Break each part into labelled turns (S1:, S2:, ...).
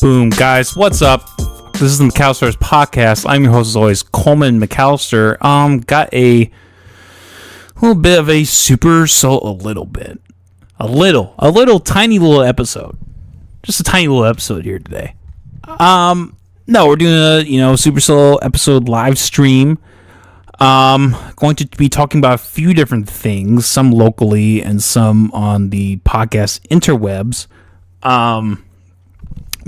S1: Boom, guys, what's up? This is the McAllister's podcast. I'm your host, as always, Coleman McAllister. Got a little bit of a tiny little episode. Just a tiny little episode here today. No, we're doing a, super solo episode live stream. Going to be talking about a few different things, some locally and some on the podcast interwebs.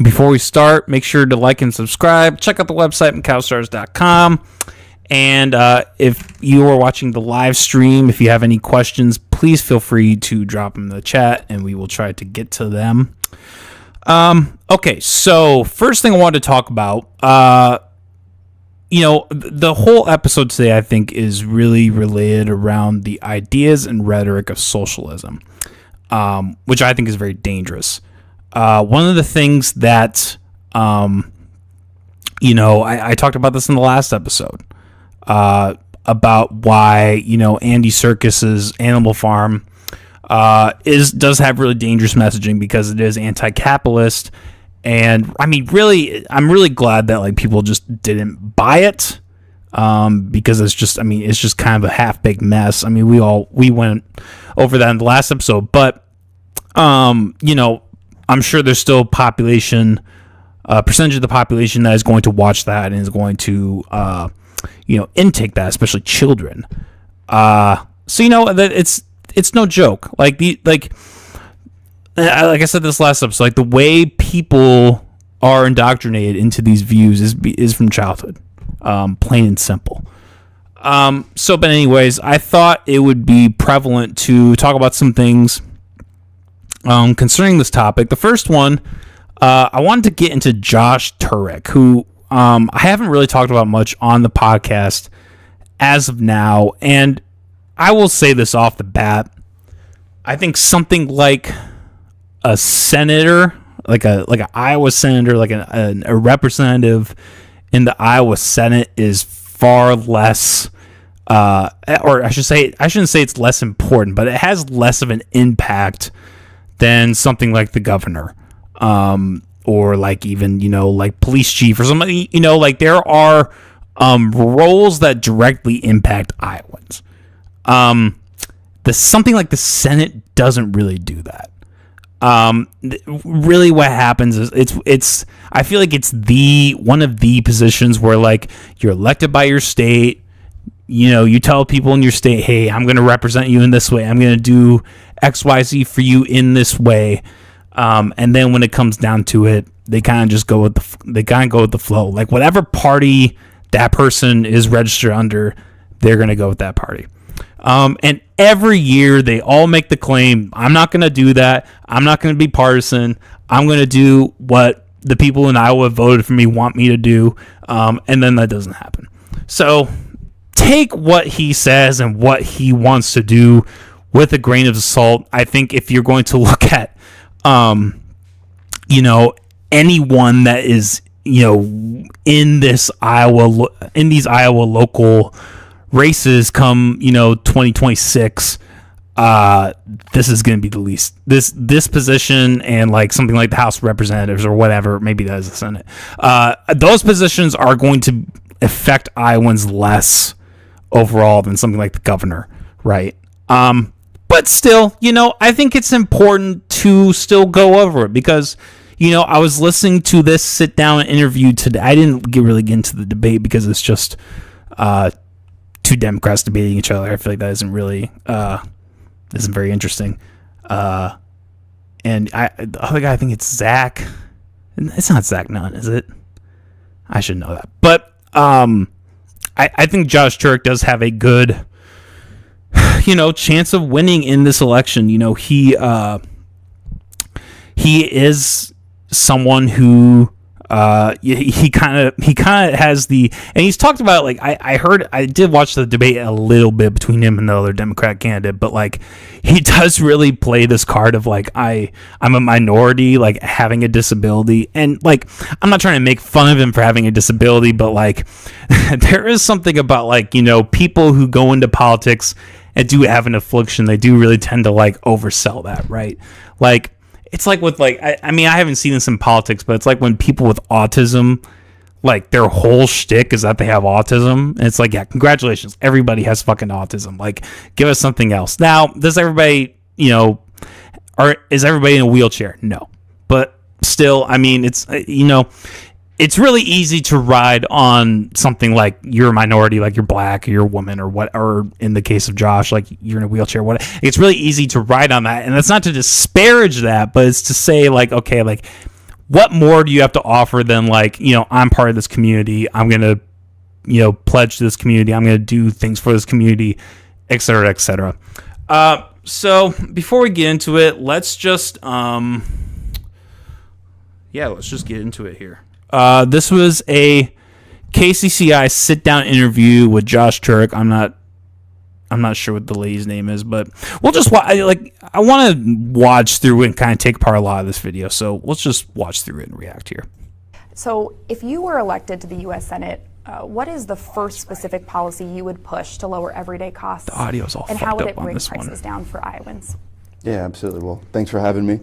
S1: Before we start, make sure to like and subscribe. Check out the website, McAllisters.com. And if you are watching the live stream, if you have any questions, please feel free to drop them in the chat, and we will try to get to them. Okay, so first thing I wanted to talk about, the whole episode today, I think, is really related around the ideas and rhetoric of socialism, which I think is very dangerous. One of the things that, I talked about this in the last episode, about why, Andy Serkis's Animal Farm, does have really dangerous messaging because it is anti-capitalist. And I mean, really, I'm really glad that people just didn't buy it, because it's just kind of a half-baked mess. I mean, we went over that in the last episode, but, I'm sure there's still percentage of the population that is going to watch that and is going to, intake that, especially children. So that it's no joke. Like I said this last episode, the way people are indoctrinated into these views is from childhood, plain and simple. But anyways, I thought it would be prevalent to talk about some things concerning this topic. The first one, I wanted to get into Josh Turek, who I haven't really talked about much on the podcast as of now, and I will say this off the bat. I think something like a senator, like an Iowa senator, like a representative in the Iowa Senate is far less, or I shouldn't say it's less important, but it has less of an impact than something like the governor, or even police chief or something. There are roles that directly impact Iowans. Something like the Senate doesn't really do that. Really what happens is it's I feel like it's one of the positions where you're elected by your state. You tell people in your state, hey, I'm going to represent you in this way. I'm going to do XYZ for you in this way. And then when it comes down to it, they kind of just go with the flow. Whatever party that person is registered under, they're going to go with that party. And every year they all make the claim, I'm not going to do that. I'm not going to be partisan. I'm going to do what the people in Iowa voted for me want me to do. And then that doesn't happen. So take what he says and what he wants to do with a grain of salt. I think if you're going to look at, anyone that is, in these Iowa local races come, 2026, this is going to be the least, this position and something like the House of Representatives or whatever, maybe that is the Senate. Those positions are going to affect Iowans less overall than something like the governor, right? But still, I think it's important to still go over it because, I was listening to this sit-down interview today. I didn't really get into the debate because it's just two Democrats debating each other. I feel like that isn't really isn't very interesting. And the other guy, I think it's Zach. It's not Zach Nunn, is it? I should know that. But I think Josh Turek does have a good, chance of winning in this election. He is someone who he kind of has and he's talked about I did watch the debate a little bit between him and the other Democrat candidate, but he does really play this card of I'm a minority, having a disability, and I'm not trying to make fun of him for having a disability, but there is something about people who go into politics and do have an affliction. They do really tend to oversell that, right? it's like with like I mean, I haven't seen this in politics, but it's like when people with autism, like their whole shtick is that they have autism. And it's like, yeah, congratulations, everybody has fucking autism. Like, give us something else. Now, does everybody, you know, or is everybody in a wheelchair? No, but still, I mean, it's you know, it's really easy to ride on something like you're a minority, like you're black, or you're a woman, or what, or in the case of Josh, like you're in a wheelchair. What? It's really easy to ride on that, and that's not to disparage that, but it's to say like, okay, like what more do you have to offer than like, you know, I'm part of this community. I'm gonna, you know, pledge to this community. I'm gonna do things for this community, et cetera, et cetera. So before we get into it, let's just let's just get into it here. This was a KCCI sit-down interview with Josh Turek. I'm not sure what the lady's name is, but we'll just I want to watch through and kind of take apart a lot of this video. So let's just watch through it and react here.
S2: So if you were elected to the U.S. Senate, what is the first specific policy you would push to lower everyday costs?
S1: The audio's all
S2: and
S1: fucked
S2: how would
S1: up
S2: it
S1: on
S2: bring
S1: this
S2: prices
S1: one.
S2: down for Iowans?
S3: Yeah, absolutely. Well, thanks for having me.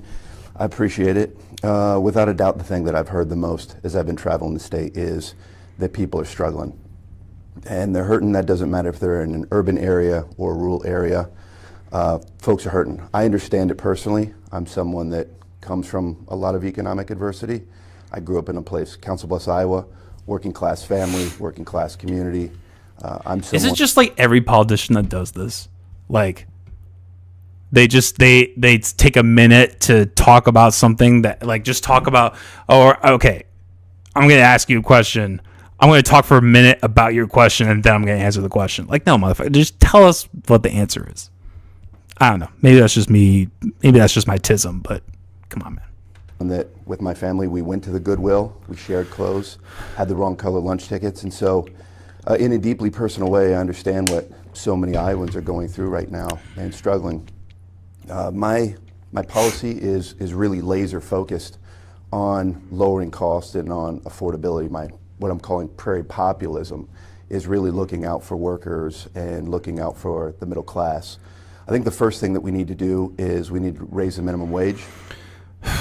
S3: I appreciate it. Without a doubt, the thing that I've heard the most as I've been traveling the state is that people are struggling. And they're hurting. That doesn't matter if they're in an urban area or a rural area. Folks are hurting. I understand it personally. I'm someone that comes from a lot of economic adversity. I grew up in a place, Council Bluffs, Iowa, working class family, working class community.
S1: Is it just like every politician that does this? Like, they take a minute to talk about something that, like, just talk about, okay, I'm going to ask you a question. I'm going to talk for a minute about your question, and then I'm going to answer the question. Like, no, motherfucker, just tell us what the answer is. I don't know. Maybe that's just me. Maybe that's just my tism, but come on, man.
S3: And that with my family, we went to the Goodwill, we shared clothes, had the wrong color lunch tickets, and so in a deeply personal way, I understand what so many Iowans are going through right now and struggling. My policy is really laser focused on lowering costs and on affordability. What I'm calling prairie populism is really looking out for workers and looking out for the middle class. I think the first thing that we need to do is we need to raise the minimum wage.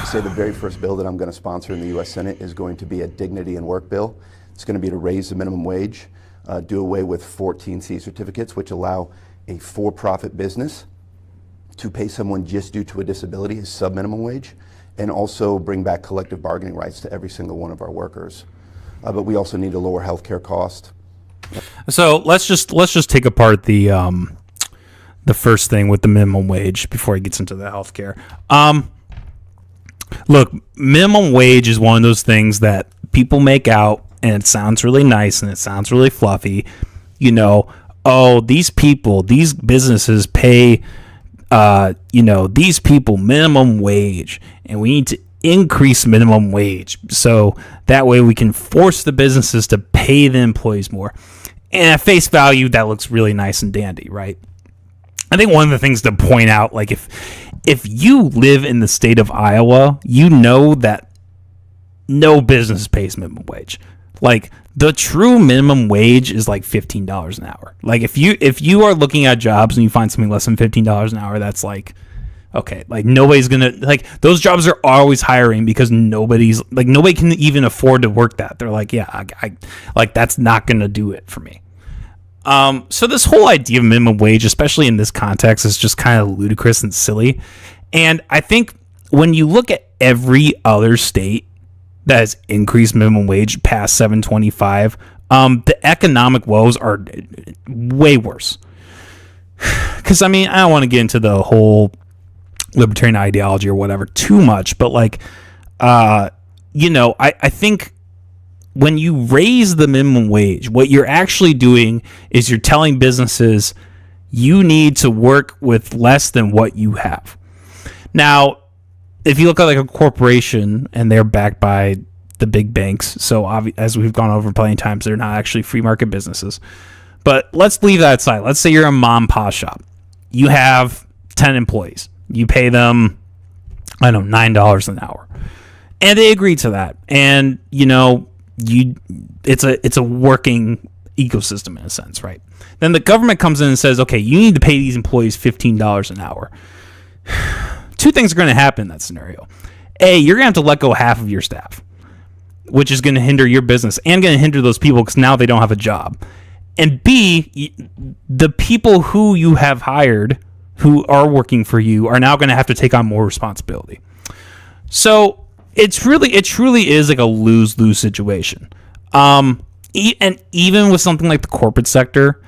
S3: Say the very first bill that I'm going to sponsor in the U.S. Senate is going to be a dignity and work bill. It's going to be to raise the minimum wage, do away with 14C certificates, which allow a for-profit business to pay someone just due to a disability as sub-minimum wage, and also bring back collective bargaining rights to every single one of our workers. But we also need to lower healthcare cost.
S1: So let's just take apart the first thing with the minimum wage before he gets into the healthcare. Look, minimum wage is one of those things that people make out, and it sounds really nice and it sounds really fluffy. You know, oh, these businesses pay, these people minimum wage, and we need to increase minimum wage so that way we can force the businesses to pay the employees more. And at face value, that looks really nice and dandy, right? I think one of the things to point out, like if you live in the state of Iowa, you know that no business pays minimum wage. Like, the true minimum wage is like $15 an hour. Like, if you are looking at jobs and you find something less than $15 an hour, that's like, okay, like nobody's gonna, like, those jobs are always hiring because nobody can even afford to work that. They're like, yeah, I like, that's not gonna do it for me. So this whole idea of minimum wage, especially in this context, is just kind of ludicrous and silly. And I think when you look at every other state that has increased minimum wage past $7.25, the economic woes are way worse. Because, I mean, I don't want to get into the whole libertarian ideology or whatever too much, but like, I think when you raise the minimum wage, what you're actually doing is you're telling businesses you need to work with less than what you have. Now, if you look at like a corporation and they're backed by the big banks, so as we've gone over plenty of times, they're not actually free market businesses. But let's leave that aside. Let's say you're a mom and pop shop. You have 10 employees. You pay them, I don't know, $9 an hour. And they agree to that. And, it's a working ecosystem in a sense, right? Then the government comes in and says, okay, you need to pay these employees $15 an hour two things are going to happen in that scenario. A, you're going to have to let go half of your staff, which is going to hinder your business and going to hinder those people because now they don't have a job. And B, the people who you have hired who are working for you are now going to have to take on more responsibility. So it truly is like a lose-lose situation. And even with something like the corporate sector,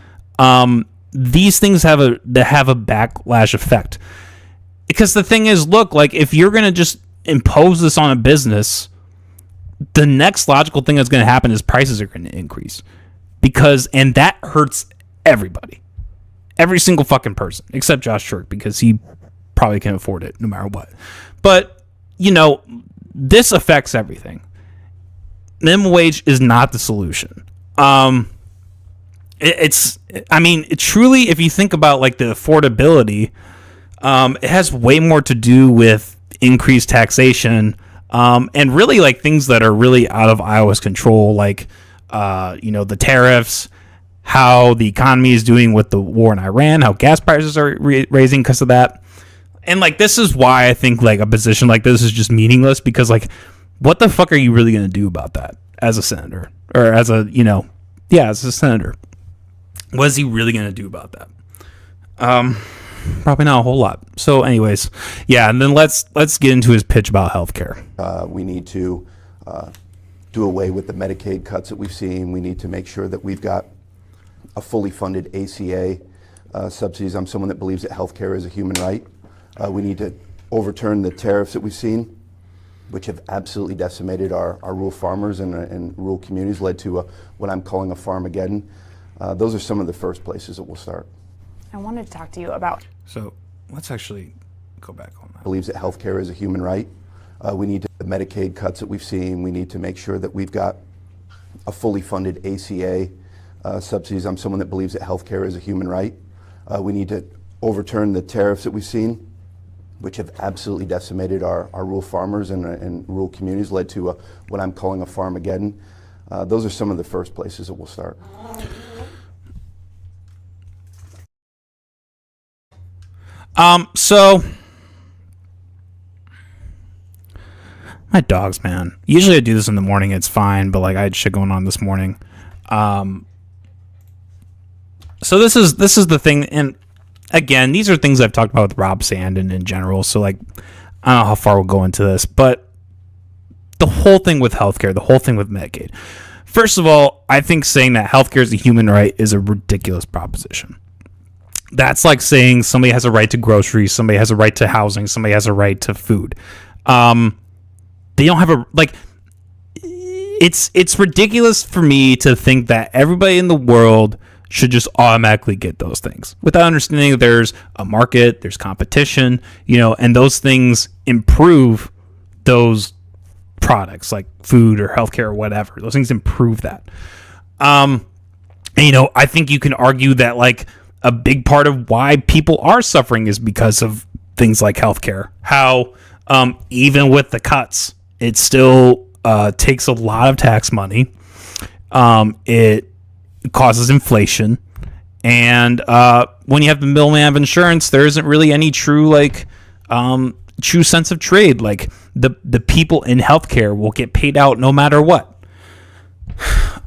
S1: these things have a backlash effect. Because the thing is, look, like if you're going to just impose this on a business, the next logical thing that's going to happen is prices are going to increase. And that hurts everybody. Every single fucking person, except Josh Turek, because he probably can afford it no matter what. But, this affects everything. Minimum wage is not the solution. Truly, if you think about like the affordability, it has way more to do with increased taxation, and really like things that are really out of Iowa's control, like the tariffs, how the economy is doing with the war in Iran, how gas prices are raising because of that. And like this is why I think like a position like this is just meaningless, because like what the fuck are you really going to do about that as a senator, or as a as a senator? What is he really going to do about that? Probably not a whole lot. So anyways, yeah, and then let's get into his pitch about healthcare.
S3: We need to do away with the Medicaid cuts that we've seen. We need to make sure that we've got a fully funded ACA subsidies. I'm someone that believes that healthcare is a human right. We need to overturn the tariffs that we've seen, which have absolutely decimated our rural farmers and rural communities, led to what I'm calling a Farmageddon. Those are some of the first places that we'll start.
S2: I wanted to talk to you about.
S1: So let's actually go back on that.
S3: Believes that healthcare is a human right. We need the Medicaid cuts that we've seen. We need to make sure that we've got a fully funded ACA subsidies. I'm someone that believes that healthcare is a human right. We need to overturn the tariffs that we've seen, which have absolutely decimated our rural farmers and rural communities, led to what I'm calling a Farmageddon. Those are some of the first places that we'll start.
S1: So my dogs, man. Usually I do this in the morning, it's fine, but like I had shit going on this morning. So this is the thing, and again, these are things I've talked about with Rob Sand and in general, so like I don't know how far we'll go into this, but the whole thing with healthcare, the whole thing with Medicaid. First of all, I think saying that healthcare is a human right is a ridiculous proposition. That's like saying somebody has a right to groceries, somebody has a right to housing, somebody has a right to food. They don't have a, like, it's ridiculous for me to think that everybody in the world should just automatically get those things without understanding that there's a market, there's competition, and those things improve those products like food or healthcare or whatever. Those things improve that. And, I think you can argue that like a big part of why people are suffering is because of things like healthcare. How even with the cuts, it still takes a lot of tax money. It causes inflation, and when you have the middleman of insurance, there isn't really any true true sense of trade. Like the people in healthcare will get paid out no matter what.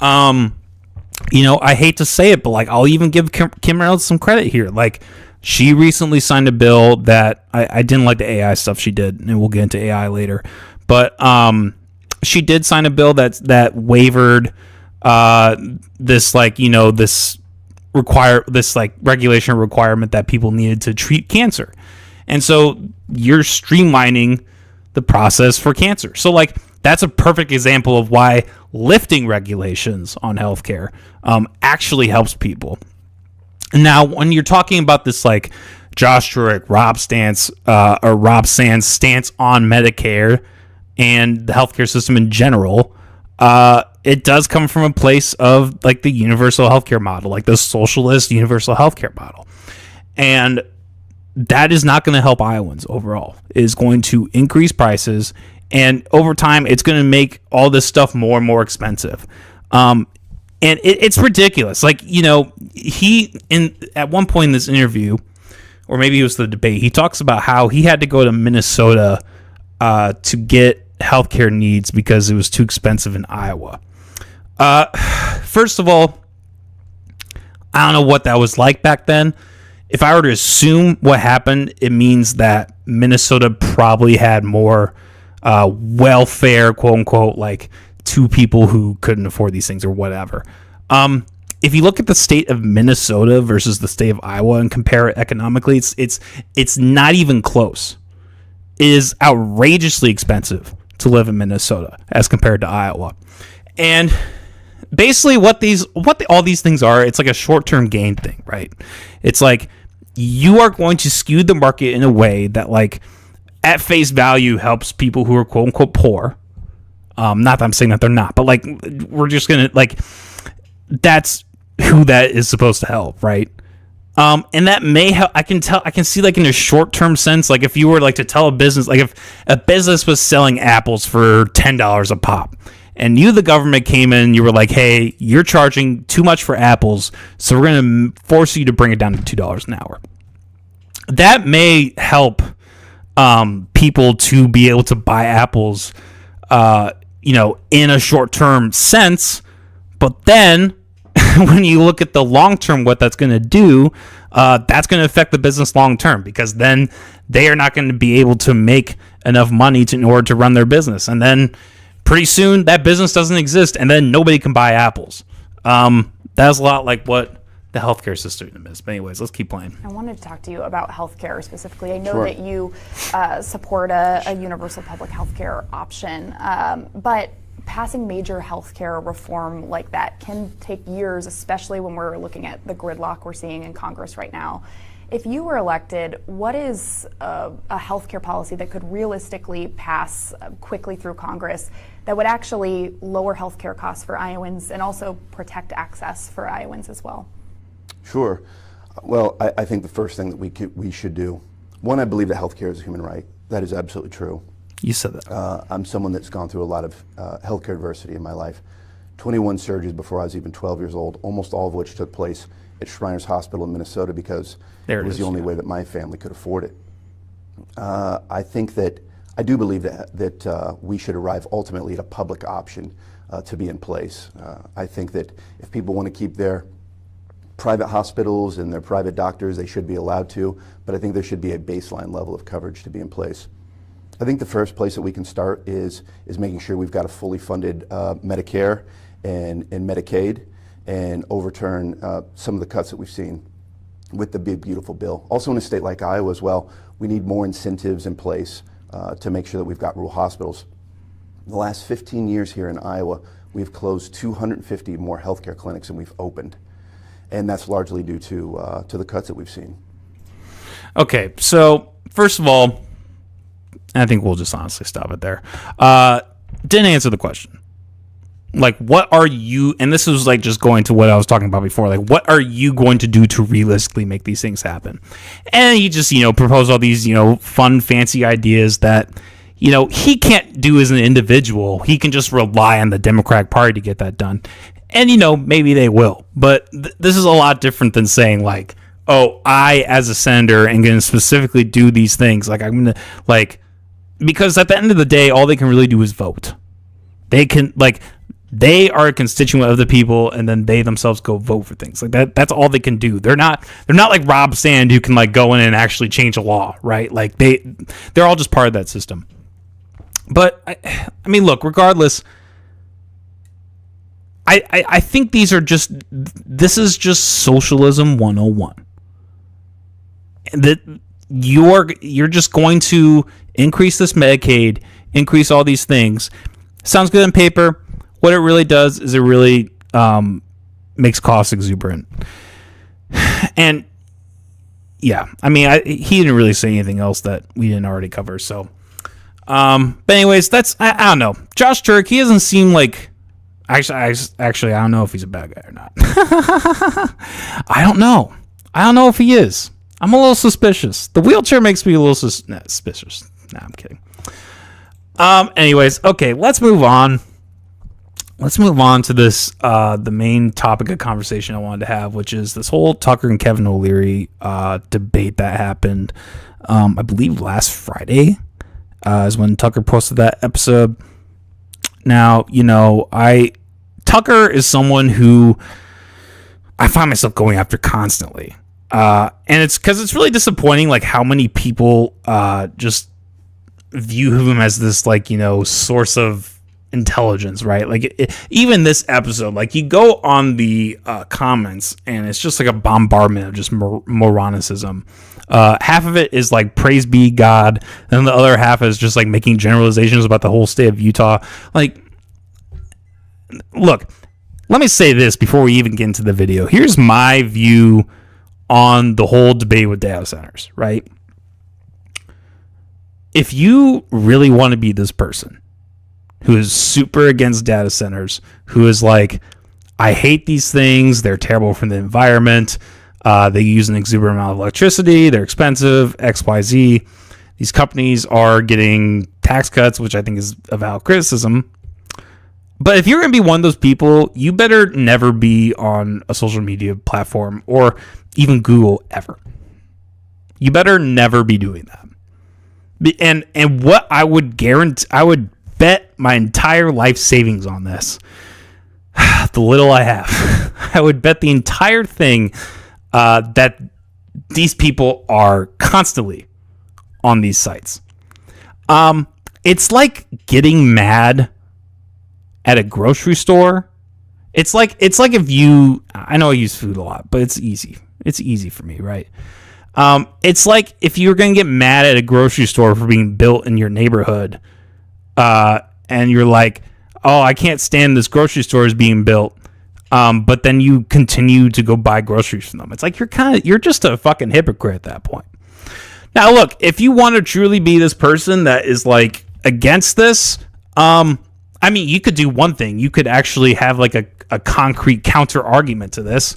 S1: I hate to say it, but like I'll even give Kim Reynolds some credit here. Like she recently signed a bill that I didn't like the AI stuff she did, and we'll get into AI later. But she did sign a bill that wavered this regulation requirement that people needed to treat cancer. And so you're streamlining the process for cancer. So like that's a perfect example of why lifting regulations on healthcare actually helps people. Now, when you're talking about this like Josh Turek, Rob Sands stance on Medicare and the healthcare system in general, it does come from a place of like the universal healthcare model, like the socialist universal healthcare model. And that is not going to help Iowans overall. It is going to increase prices, and over time, it's going to make all this stuff more and more expensive. And it's ridiculous. Like, he at one point in this interview or maybe it was the debate. He talks about how he had to go to Minnesota to get healthcare needs because it was too expensive in Iowa. First of all, I don't know what that was like back then. If I were to assume what happened, it means that Minnesota probably had more welfare, quote unquote, like to people who couldn't afford these things or whatever. If you look at the state of Minnesota versus the state of Iowa and compare it economically, it's not even close. It is outrageously expensive to live in Minnesota as compared to Iowa. And basically what all these things are, it's like a short-term gain thing, right? It's like you are going to skew the market in a way that, like, at face value helps people who are quote unquote poor. Not that I'm saying that they're not, but like we're just gonna, like, that's who that is supposed to help, right? And that may help. I can see, like, in a short-term sense, like if you were like to tell a business, like if a business was selling apples for $10 a pop, and you, the government, came in and you were like, hey, you're charging too much for apples, so we're going to force you to bring it down to $2 an hour. That may help people to be able to buy apples, in a short-term sense. But then when you look at the long-term, what that's going to do, that's going to affect the business long-term, because then they are not going to be able to make enough money in order to run their business. And then pretty soon that business doesn't exist, and then nobody can buy apples. That's a lot like what the healthcare system is. But anyways, let's keep playing.
S2: I wanted to talk to you about healthcare specifically. I know
S3: Sure.
S2: that you support a universal public healthcare option, but passing major healthcare reform like that can take years, especially when we're looking at the gridlock we're seeing in Congress right now. If you were elected, what is a healthcare policy that could realistically pass quickly through Congress that would actually lower healthcare costs for Iowans and also protect access for Iowans as well?
S3: Sure. Well, I think the first thing that we should do, one, I believe that healthcare is a human right. That is absolutely true.
S1: You said that.
S3: I'm someone that's gone through a lot of healthcare adversity in my life. 21 surgeries before I was even 12 years old, almost all of which took place at Shriners Hospital in Minnesota because it was the only way that my family could afford it. I do believe that we should arrive ultimately at a public option to be in place. I think that if people want to keep their private hospitals and their private doctors, they should be allowed to, but I think there should be a baseline level of coverage to be in place. I think the first place that we can start is making sure we've got a fully funded Medicare and Medicaid, and overturn some of the cuts that we've seen with the big, beautiful bill. Also in a state like Iowa as well, we need more incentives in place to make sure that we've got rural hospitals. In the last 15 years here in Iowa, we've closed 250 more healthcare clinics than we've opened. And that's largely due to the cuts that we've seen.
S1: Okay, so first of all, I think we'll just honestly stop it there. Didn't answer the question. Like, what are you, and this was like just going to what I was talking about before, like, what are you going to do to realistically make these things happen? And he just, proposed all these, fun, fancy ideas that, he can't do as an individual. He can just rely on the Democratic Party to get that done. And, maybe they will. But this is a lot different than saying, like, oh, I, as a senator, am going to specifically do these things. Like, I'm going to, like, because at the end of the day, all they can really do is vote. They can, like, they are a constituent of the people, and then they themselves go vote for things like that. That's all they can do. They're not like Rob Sand, who can, like, go in and actually change a law, right? Like, they're all just part of that system. But I mean, look, regardless, I think this is just socialism 101. That you're just going to increase this Medicaid, increase all these things. Sounds good on paper. What it really does is it really makes costs exuberant. And yeah, I mean, he didn't really say anything else that we didn't already cover. So, but anyways, I don't know. Josh Turek, he doesn't seem like. Actually, I don't know if he's a bad guy or not. I don't know. I don't know if he is. I'm a little suspicious. The wheelchair makes me a little suspicious. Nah, I'm kidding. Anyways, okay, let's move on. let's move on to this, the main topic of conversation I wanted to have, which is this whole Tucker and Kevin O'Leary debate that happened, I believe last Friday is when Tucker posted that episode. Now, Tucker is someone who I find myself going after constantly. And it's because it's really disappointing, like, how many people just view him as this, like, source of intelligence, right? Like, even this episode, like, you go on the comments and it's just like a bombardment of just moronicism. Half of it is like praise be God, and the other half is just like making generalizations about the whole state of Utah. Like, look, let me say this before we even get into the video. Here's my view on the whole debate with data centers, right? If you really want to be this person who is super against data centers, who is like, I hate these things, they're terrible for the environment, they use an exuberant amount of electricity, they're expensive, XYZ, these companies are getting tax cuts, which I think is a valid criticism. But if you're going to be one of those people, you better never be on a social media platform or even Google ever. You better never be doing that. And what I would guarantee, I would bet my entire life savings on this. The little I have, I would bet the entire thing that these people are constantly on these sites. It's like getting mad at a grocery store. It's like if you, I know I use food a lot, but it's easy. It's easy for me, right? It's like if you're going to get mad at a grocery store for being built in your neighborhood, and you're like, oh, I can't stand this grocery store is being built. But then you continue to go buy groceries from them. It's like you're just a fucking hypocrite at that point. Now, look, if you want to truly be this person that is like against this, I mean, you could do one thing. You could actually have like a concrete counter argument to this.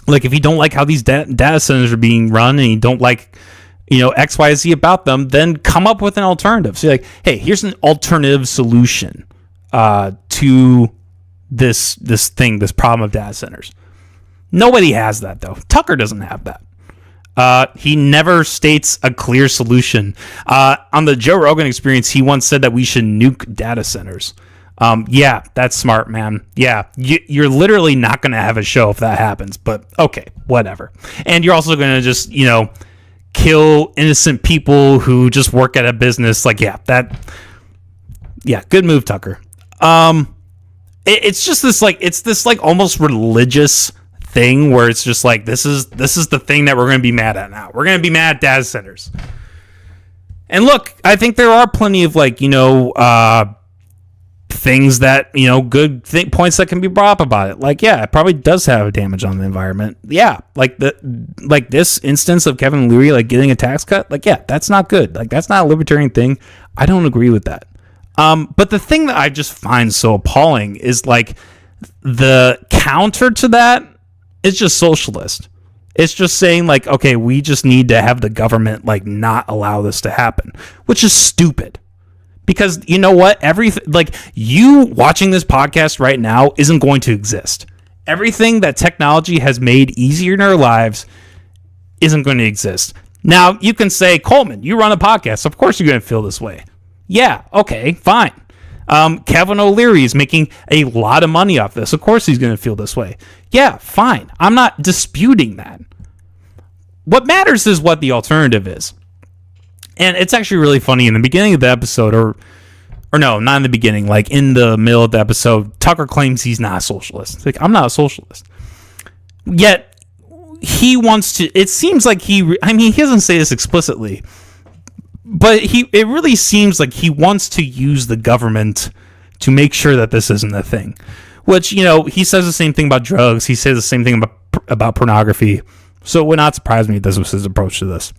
S1: Like, if you don't like how these data centers are being run and you don't like, X, Y, Z about them, then come up with an alternative. So you're like, hey, here's an alternative solution to this problem of data centers. Nobody has that, though. Tucker doesn't have that. He never states a clear solution. On the Joe Rogan Experience, he once said that we should nuke data centers. Yeah, that's smart, man. Yeah, you're literally not going to have a show if that happens, but okay, whatever. And you're also going to just, kill innocent people who just work at a business. Like, good move, Tucker. It's just this, like, it's this, like, almost religious thing where it's just like, this is the thing that we're going to be mad at now. We're going to be mad at data centers. And look, I think there are plenty of, like, things that, good points that can be brought up about it. Like, yeah, it probably does have a damage on the environment. Yeah, like this instance of Kevin O'Leary, like, getting a tax cut. Like, yeah, that's not good. Like, that's not a libertarian thing. I don't agree with that. But the thing that I just find so appalling is, like, the counter to that is just socialist. It's just saying, like, okay, we just need to have the government, like, not allow this to happen, which is stupid. Because you know what? Everything, like, you watching this podcast right now isn't going to exist. Everything that technology has made easier in our lives isn't going to exist. Now, you can say, Coleman, you run a podcast. Of course you're going to feel this way. Yeah, okay, fine. Kevin O'Leary is making a lot of money off this. Of course he's going to feel this way. Yeah, fine. I'm not disputing that. What matters is what the alternative is. And it's actually really funny in the beginning of the episode, or no, not in the beginning, like in the middle of the episode, Tucker claims he's not a socialist. It's like, I'm not a socialist. Yet he wants to, it seems like he doesn't say this explicitly, but it really seems like he wants to use the government to make sure that this isn't a thing. Which, he says the same thing about drugs. He says the same thing about pornography. So it would not surprise me if this was his approach to this.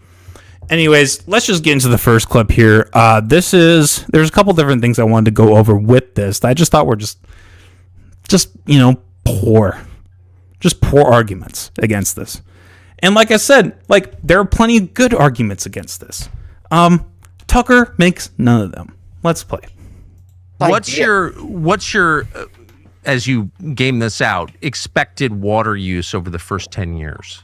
S1: Anyways, let's just get into the first clip here. There's a couple different things I wanted to go over with this that I just thought were just poor arguments against this. And like I said, like, there are plenty of good arguments against this. Tucker makes none of them. Let's play.
S4: What's your as you game this out, expected water use over the first 10 years?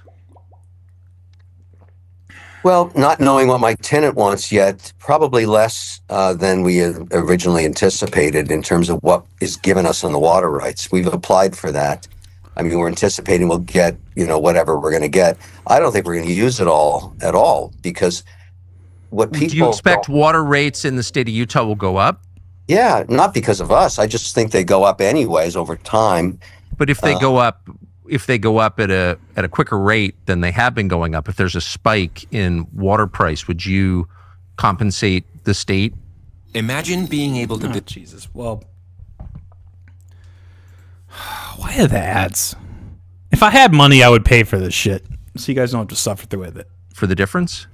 S5: Well, not knowing what my tenant wants yet, probably less than we had originally anticipated in terms of what is given us on the water rights. We've applied for that. I mean, we're anticipating we'll get, whatever we're going to get. I don't think we're going to use it all at all, because what people...
S4: Do you expect water rates in the state of Utah will go up?
S5: Yeah, not because of us. I just think they go up anyways over time.
S4: But if they go up... If they go up at a quicker rate than they have been going up, if there's a spike in water price, would you compensate the state?
S6: Imagine being able to...
S1: Jesus. Well, why are the ads? If I had money, I would pay for this shit, so you guys don't have to suffer through with it.
S4: For the difference?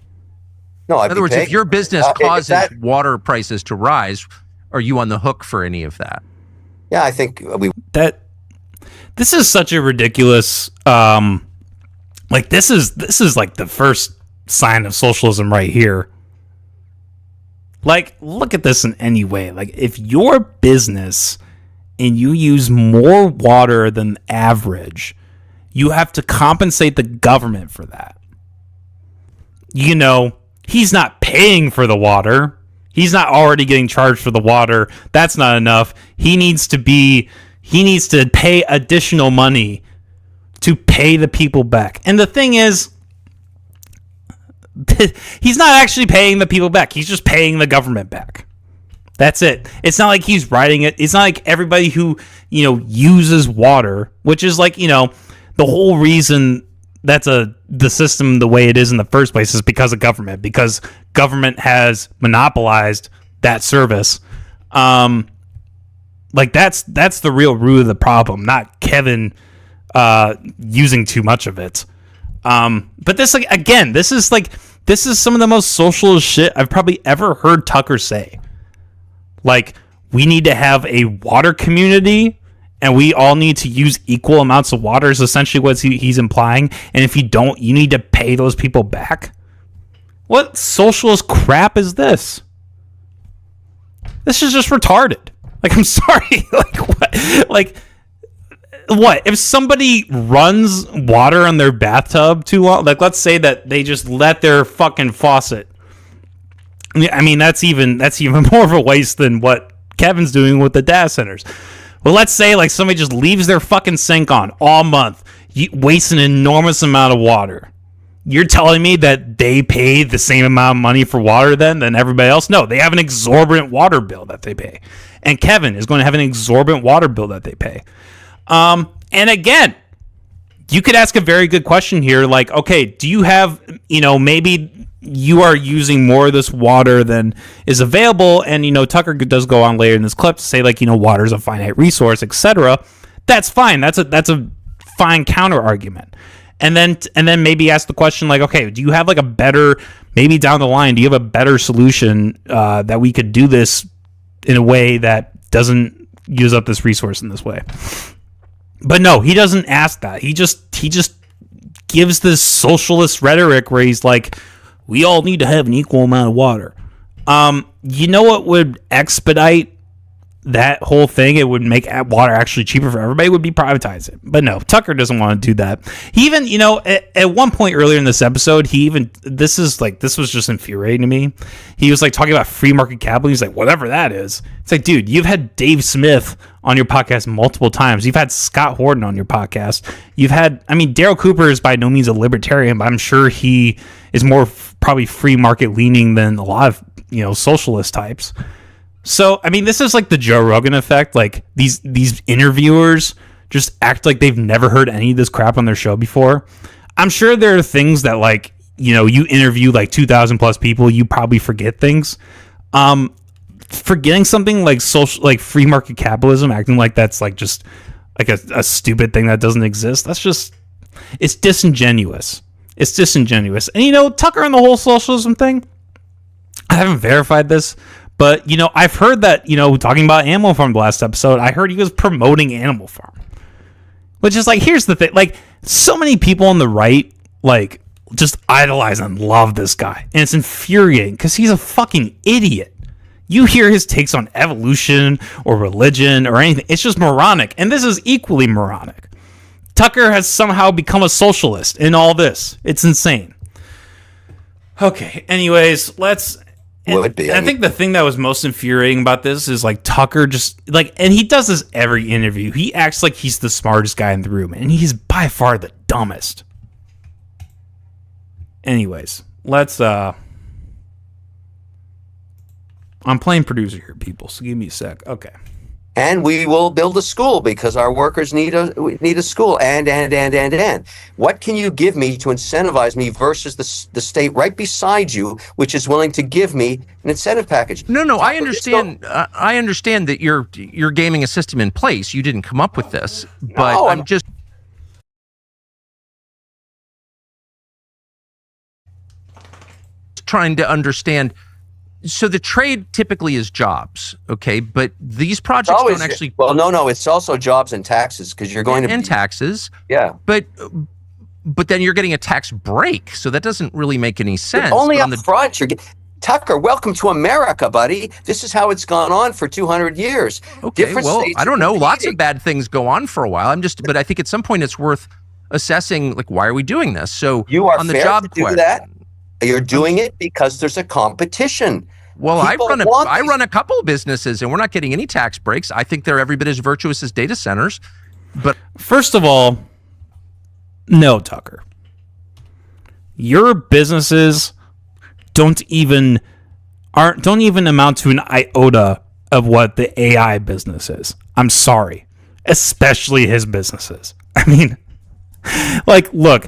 S5: No,
S4: in other words, if your business causes water prices to rise, are you on the hook for any of that?
S5: Yeah, I think
S1: this is such a ridiculous, this is like the first sign of socialism right here. Like, look at this in any way. Like, if your business and you use more water than average, you have to compensate the government for that. He's not paying for the water. He's not already getting charged for the water. That's not enough. He needs to pay additional money to pay the people back. And the thing is, he's not actually paying the people back. He's just paying the government back. That's it. It's not like he's writing it. It's not like everybody who, uses water, which is like, the whole reason that's the system the way it is in the first place is because of government, because government has monopolized that service. Like that's the real root of the problem, not Kevin using too much of it. But this, like, again, this is some of the most socialist shit I've probably ever heard Tucker say. Like, we need to have a water community and we all need to use equal amounts of water is essentially what he's implying. And if you don't, you need to pay those people back. What socialist crap is this? This is just retarded. Like, I'm sorry. What? If somebody runs water on their bathtub too long, like, let's say that they just let their fucking faucet. I mean, that's even more of a waste than what Kevin's doing with the data centers. Well, let's say like somebody just leaves their fucking sink on all month, wasting an enormous amount of water. You're telling me that they pay the same amount of money for water than everybody else? No, they have an exorbitant water bill that they pay. And Kevin is going to have an exorbitant water bill that they pay. And again, you could ask a very good question here. Like, okay, do you have, maybe you are using more of this water than is available. And, Tucker does go on later in this clip to say, like, water is a finite resource, etc. That's fine. That's a fine counter argument. And then maybe ask the question, like, okay, do you have like a better, maybe down the line, do you have a better solution that we could do this in a way that doesn't use up this resource in this way? But no, he doesn't ask that. He just gives this socialist rhetoric where he's like, we all need to have an equal amount of water. You know what would expedite that whole thing? It would make water actually cheaper for everybody, would be privatize it. But no, Tucker doesn't want to do that. He even, at one point earlier in this episode, this was just infuriating to me. He was like talking about free market capital. He's like, whatever that is. It's like, dude, you've had Dave Smith on your podcast multiple times. You've had Scott Horton on your podcast. Daryl Cooper is by no means a libertarian, but I'm sure he is more probably free market leaning than a lot of, socialist types. So, this is like the Joe Rogan effect. Like, these interviewers just act like they've never heard any of this crap on their show before. I'm sure there are things that, like, you interview like 2,000 plus people, you probably forget things. Forgetting something like free market capitalism, acting like that's like just like a stupid thing that doesn't exist. It's disingenuous. It's disingenuous. And Tucker and the whole socialism thing, I haven't verified this, but, I've heard that, talking about Animal Farm the last episode, I heard he was promoting Animal Farm. Which is like, here's the thing. Like, so many people on the right, like, just idolize and love this guy. And it's infuriating because he's a fucking idiot. You hear his takes on evolution or religion or anything. It's just moronic. And this is equally moronic. Tucker has somehow become a socialist in all this. It's insane. Okay, anyways, let's...
S5: Would be.
S1: I think the thing that was most infuriating about this is like Tucker just like, and he does this every interview. He acts like he's the smartest guy in the room, and he's by far the dumbest. Anyways, let's I'm playing producer here, people, so give me a sec. Okay.
S5: And we will build a school because our workers need a school. And. What can you give me to incentivize me versus the state right beside you, which is willing to give me an incentive package?
S4: No, I understand. I understand that you're gaming a system in place. You didn't come up with this, but
S5: No,
S4: I'm just trying to understand. So the trade typically is jobs, okay? But these projects don't actually...
S5: Well, no, it's also jobs and taxes because you're going to...
S4: And taxes.
S5: Yeah.
S4: But then you're getting a tax break, so that doesn't really make any sense.
S5: Only up front. Tucker, welcome to America, buddy. This is how it's gone on for 200 years.
S4: Okay,
S5: Different
S4: well,
S5: states
S4: I don't know.
S5: competing.
S4: Lots of bad things go on for a while. But I think at some point it's worth assessing, like, why are we doing this? So
S5: You are
S4: on the
S5: fair
S4: job
S5: to do
S4: question,
S5: that. You're doing it because there's a competition.
S4: well, I
S5: People
S4: run
S5: want these-
S4: a couple of businesses, and we're not getting any tax breaks. I think they're every bit as virtuous as data centers. But
S1: First of all, no, Tucker. Your businesses don't even amount to an iota of what the AI business is. I'm sorry. Especially his businesses. I mean, like, look,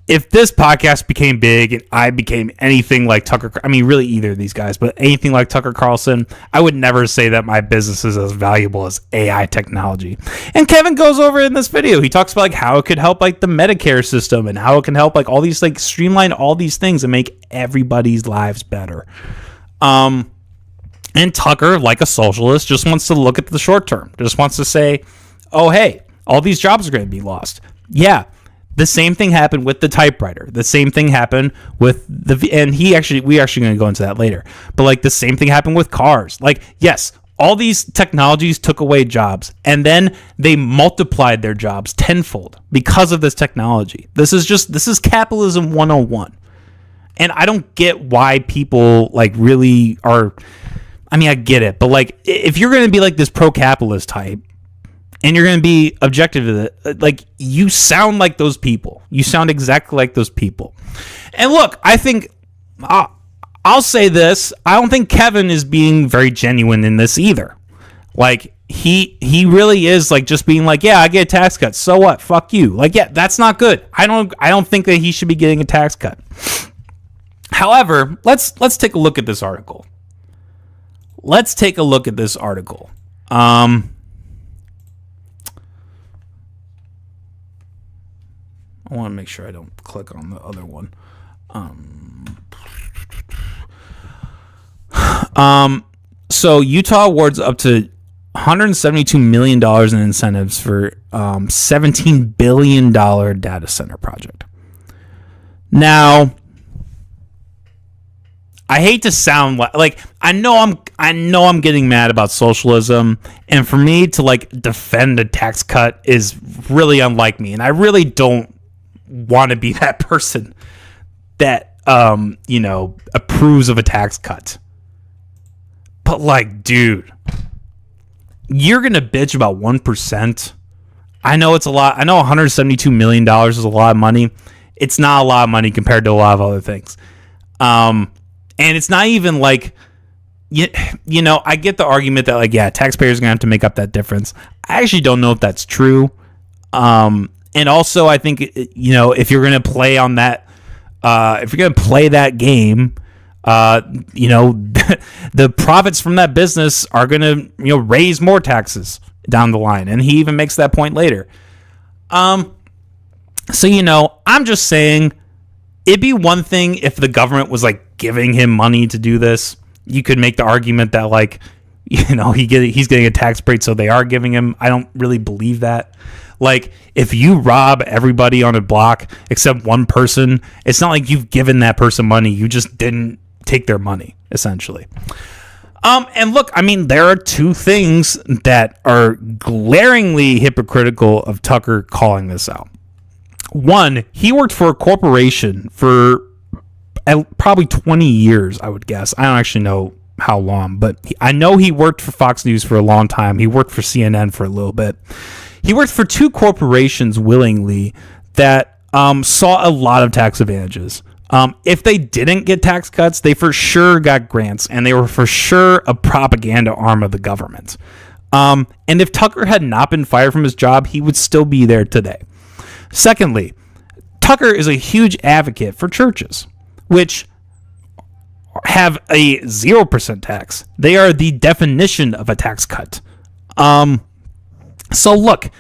S1: if this podcast became big and I became anything like Tucker, I mean, really either of these guys, but anything like Tucker Carlson, I would never say that my business is as valuable as AI technology. And Kevin goes over in this video. He talks about like how it could help like the Medicare system and how it can help like all these, like streamline all these things and make everybody's lives better. And Tucker, like a socialist, just wants to look at the short term. Just wants to say, oh, hey, all these jobs are going to be lost. Yeah. The same thing happened with the typewriter. The same thing happened with and we actually going to go into that later. But like the same thing happened with cars. Like, yes, all these technologies took away jobs and then they multiplied their jobs tenfold because of this technology. This is capitalism 101. And I don't get why people like really are, I mean, I get it, but like if you're going to be like this pro-capitalist type, and you're going to be objective to it, like, you sound like those people. You sound exactly like those people. And look, I think, I'll say this, I don't think Kevin is being very genuine in this either. Like, he really is, like, just being like, yeah, I get a tax cut. So what? Fuck you. Like, yeah, that's not good. I don't think that he should be getting a tax cut. However, let's take a look at this article. I want to make sure I don't click on the other one. So Utah awards up to $172 million in incentives for $17 billion data center project. Now, I hate to sound like I know I'm getting mad about socialism, and for me to like defend a tax cut is really unlike me, and I really don't want to be that person that approves of a tax cut. But like, dude, you're gonna bitch about 1%. I know it's a lot. I know $172 million is a lot of money. It's not a lot of money compared to a lot of other things. And it's not even like, I get the argument that like, yeah, taxpayers are gonna have to make up that difference. I actually don't know if that's true. And also, I think, if you're going to play on that, if you're going to play that game, the profits from that business are going to, raise more taxes down the line. And he even makes that point later. So, I'm just saying it'd be one thing if the government was like giving him money to do this. You could make the argument that like, he's getting a tax break, so they are giving him. I don't really believe that. Like, if you rob everybody on a block except one person, it's not like you've given that person money. You just didn't take their money, essentially. And look, I mean, there are two things that are glaringly hypocritical of Tucker calling this out. One, he worked for a corporation for probably 20 years, I would guess. I don't actually know how long, but I know he worked for Fox News for a long time. He worked for CNN for a little bit. He worked for two corporations willingly that saw a lot of tax advantages. If they didn't get tax cuts, they for sure got grants, and they were for sure a propaganda arm of the government. And if Tucker had not been fired from his job, he would still be there today. Secondly, Tucker is a huge advocate for churches, which have a 0% tax. They are the definition of a tax cut. So look,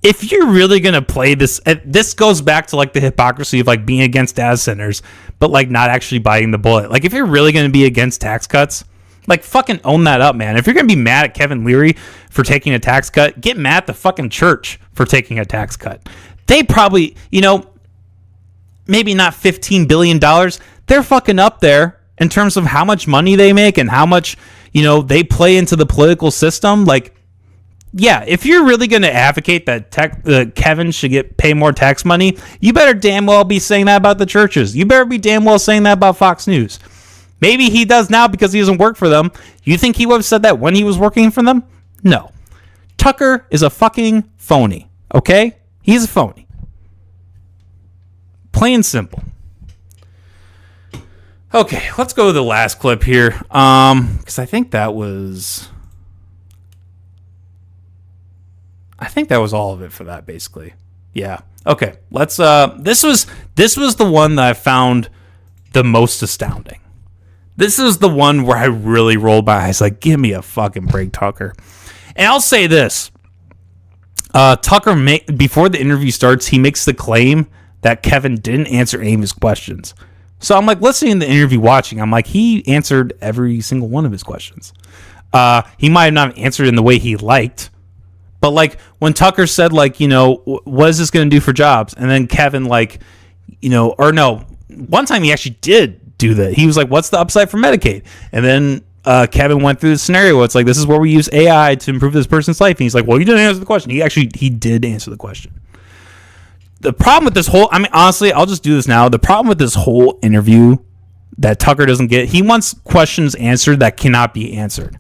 S1: if you're really going to play this, this goes back to like the hypocrisy of like being against data centers, but like not actually biting the bullet. Like if you're really going to be against tax cuts, like fucking own that up, man. If you're going to be mad at Kevin Leary for taking a tax cut, get mad at the fucking church for taking a tax cut. They probably, maybe not $15 billion. They're fucking up there in terms of how much money they make and how much, they play into the political system. Like, yeah, if you're really going to advocate that Kevin should pay more tax money, you better damn well be saying that about the churches. You better be damn well saying that about Fox News. Maybe he does now because he doesn't work for them. You think he would have said that when he was working for them? No. Tucker is a fucking phony, okay? He's a phony. Plain and simple. Okay, let's go to the last clip here. Because I think that was all of it for that, basically. Yeah. Okay. Let's this was the one that I found the most astounding. This is the one where I really rolled my eyes like, give me a fucking break, Tucker. And I'll say this. Tucker, before the interview starts, he makes the claim that Kevin didn't answer any of his questions. So I'm like listening to the interview, watching. I'm like, he answered every single one of his questions. He might have not answered in the way he liked, but like when Tucker said, like, what is this going to do for jobs? And then Kevin, like, or no, one time he actually did do that. He was like, what's the upside for Medicaid? And then Kevin went through the scenario where it's like, this is where we use AI to improve this person's life. And he's like, well, you didn't answer the question. He did answer the question. The problem with this whole, honestly, I'll just do this now. The problem with this whole interview that Tucker doesn't get, he wants questions answered that cannot be answered.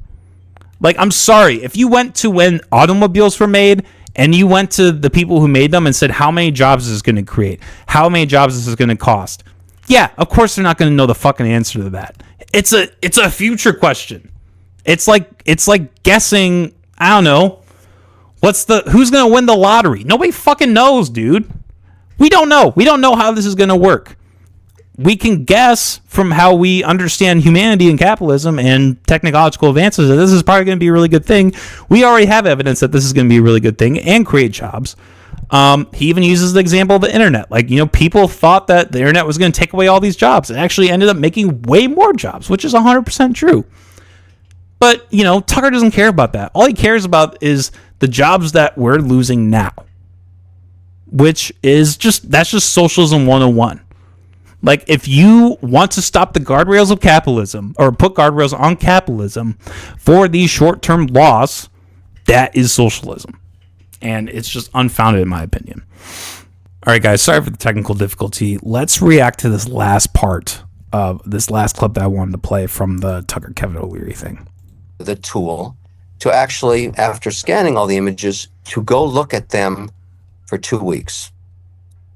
S1: Like, I'm sorry. If you went to when automobiles were made and you went to the people who made them and said, how many jobs is this going to create? How many jobs is this going to cost? Yeah, of course they're not going to know the fucking answer to that. It's a future question. It's like guessing, I don't know, who's going to win the lottery? Nobody fucking knows, dude. We don't know. We don't know how this is going to work. We can guess from how we understand humanity and capitalism and technological advances that this is probably going to be a really good thing. We already have evidence that this is going to be a really good thing and create jobs. He even uses the example of the internet. Like, people thought that the internet was going to take away all these jobs. It actually ended up making way more jobs, which is 100% true. But, Tucker doesn't care about that. All he cares about is the jobs that we're losing now, which is that's just socialism 101. Like, if you want to stop the guardrails of capitalism or put guardrails on capitalism for these short-term laws, that is socialism. And it's just unfounded, in my opinion. All right, guys, sorry for the technical difficulty. Let's react to this last part of this last clip that I wanted to play from the Tucker Kevin O'Leary thing.
S5: The tool to actually, after scanning all the images, to go look at them for 2 weeks.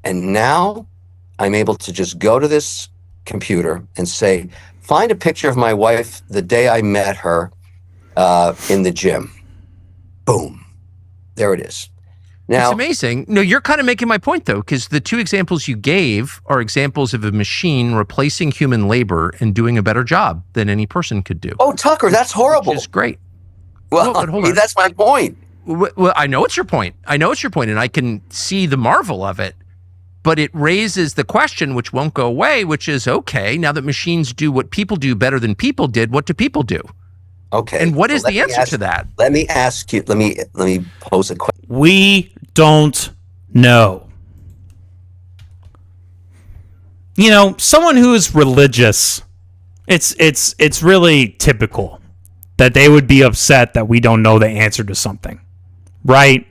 S5: And now I'm able to just go to this computer and say, find a picture of my wife the day I met her in the gym. Boom. There it is. Now,
S4: it's amazing. No, you're kind of making my point, though, because the two examples you gave are examples of a machine replacing human labor and doing a better job than any person could do.
S5: Oh, Tucker, that's horrible.
S4: Which is great.
S5: Well,
S4: but hold on.
S5: That's my point.
S4: Well, I know it's your point. And I can see the marvel of it. But it raises the question, which won't go away, which is, okay, now that machines do what people do better than people did, what do people do?
S5: Okay.
S4: And what is the answer to that?
S5: Let me ask you, let me pose a question.
S1: We don't know. Someone who is religious, it's really typical that they would be upset that we don't know the answer to something, right?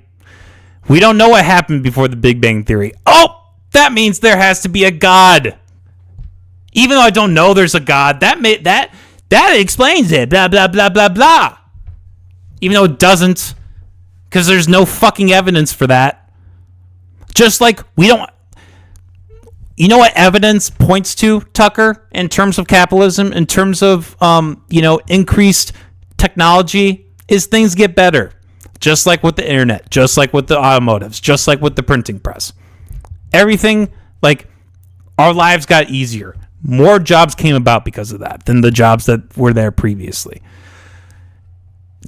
S1: We don't know what happened before the Big Bang Theory. Oh, that means there has to be a God. Even though I don't know there's a God, that explains it. Blah blah blah blah blah. Even though it doesn't, because there's no fucking evidence for that. Just like we don't. You know what evidence points to, Tucker, in terms of capitalism, in terms of increased technology, is things get better. Just like with the internet, just like with the automotives, just like with the printing press. Everything, like, our lives got easier. More jobs came about because of that than the jobs that were there previously.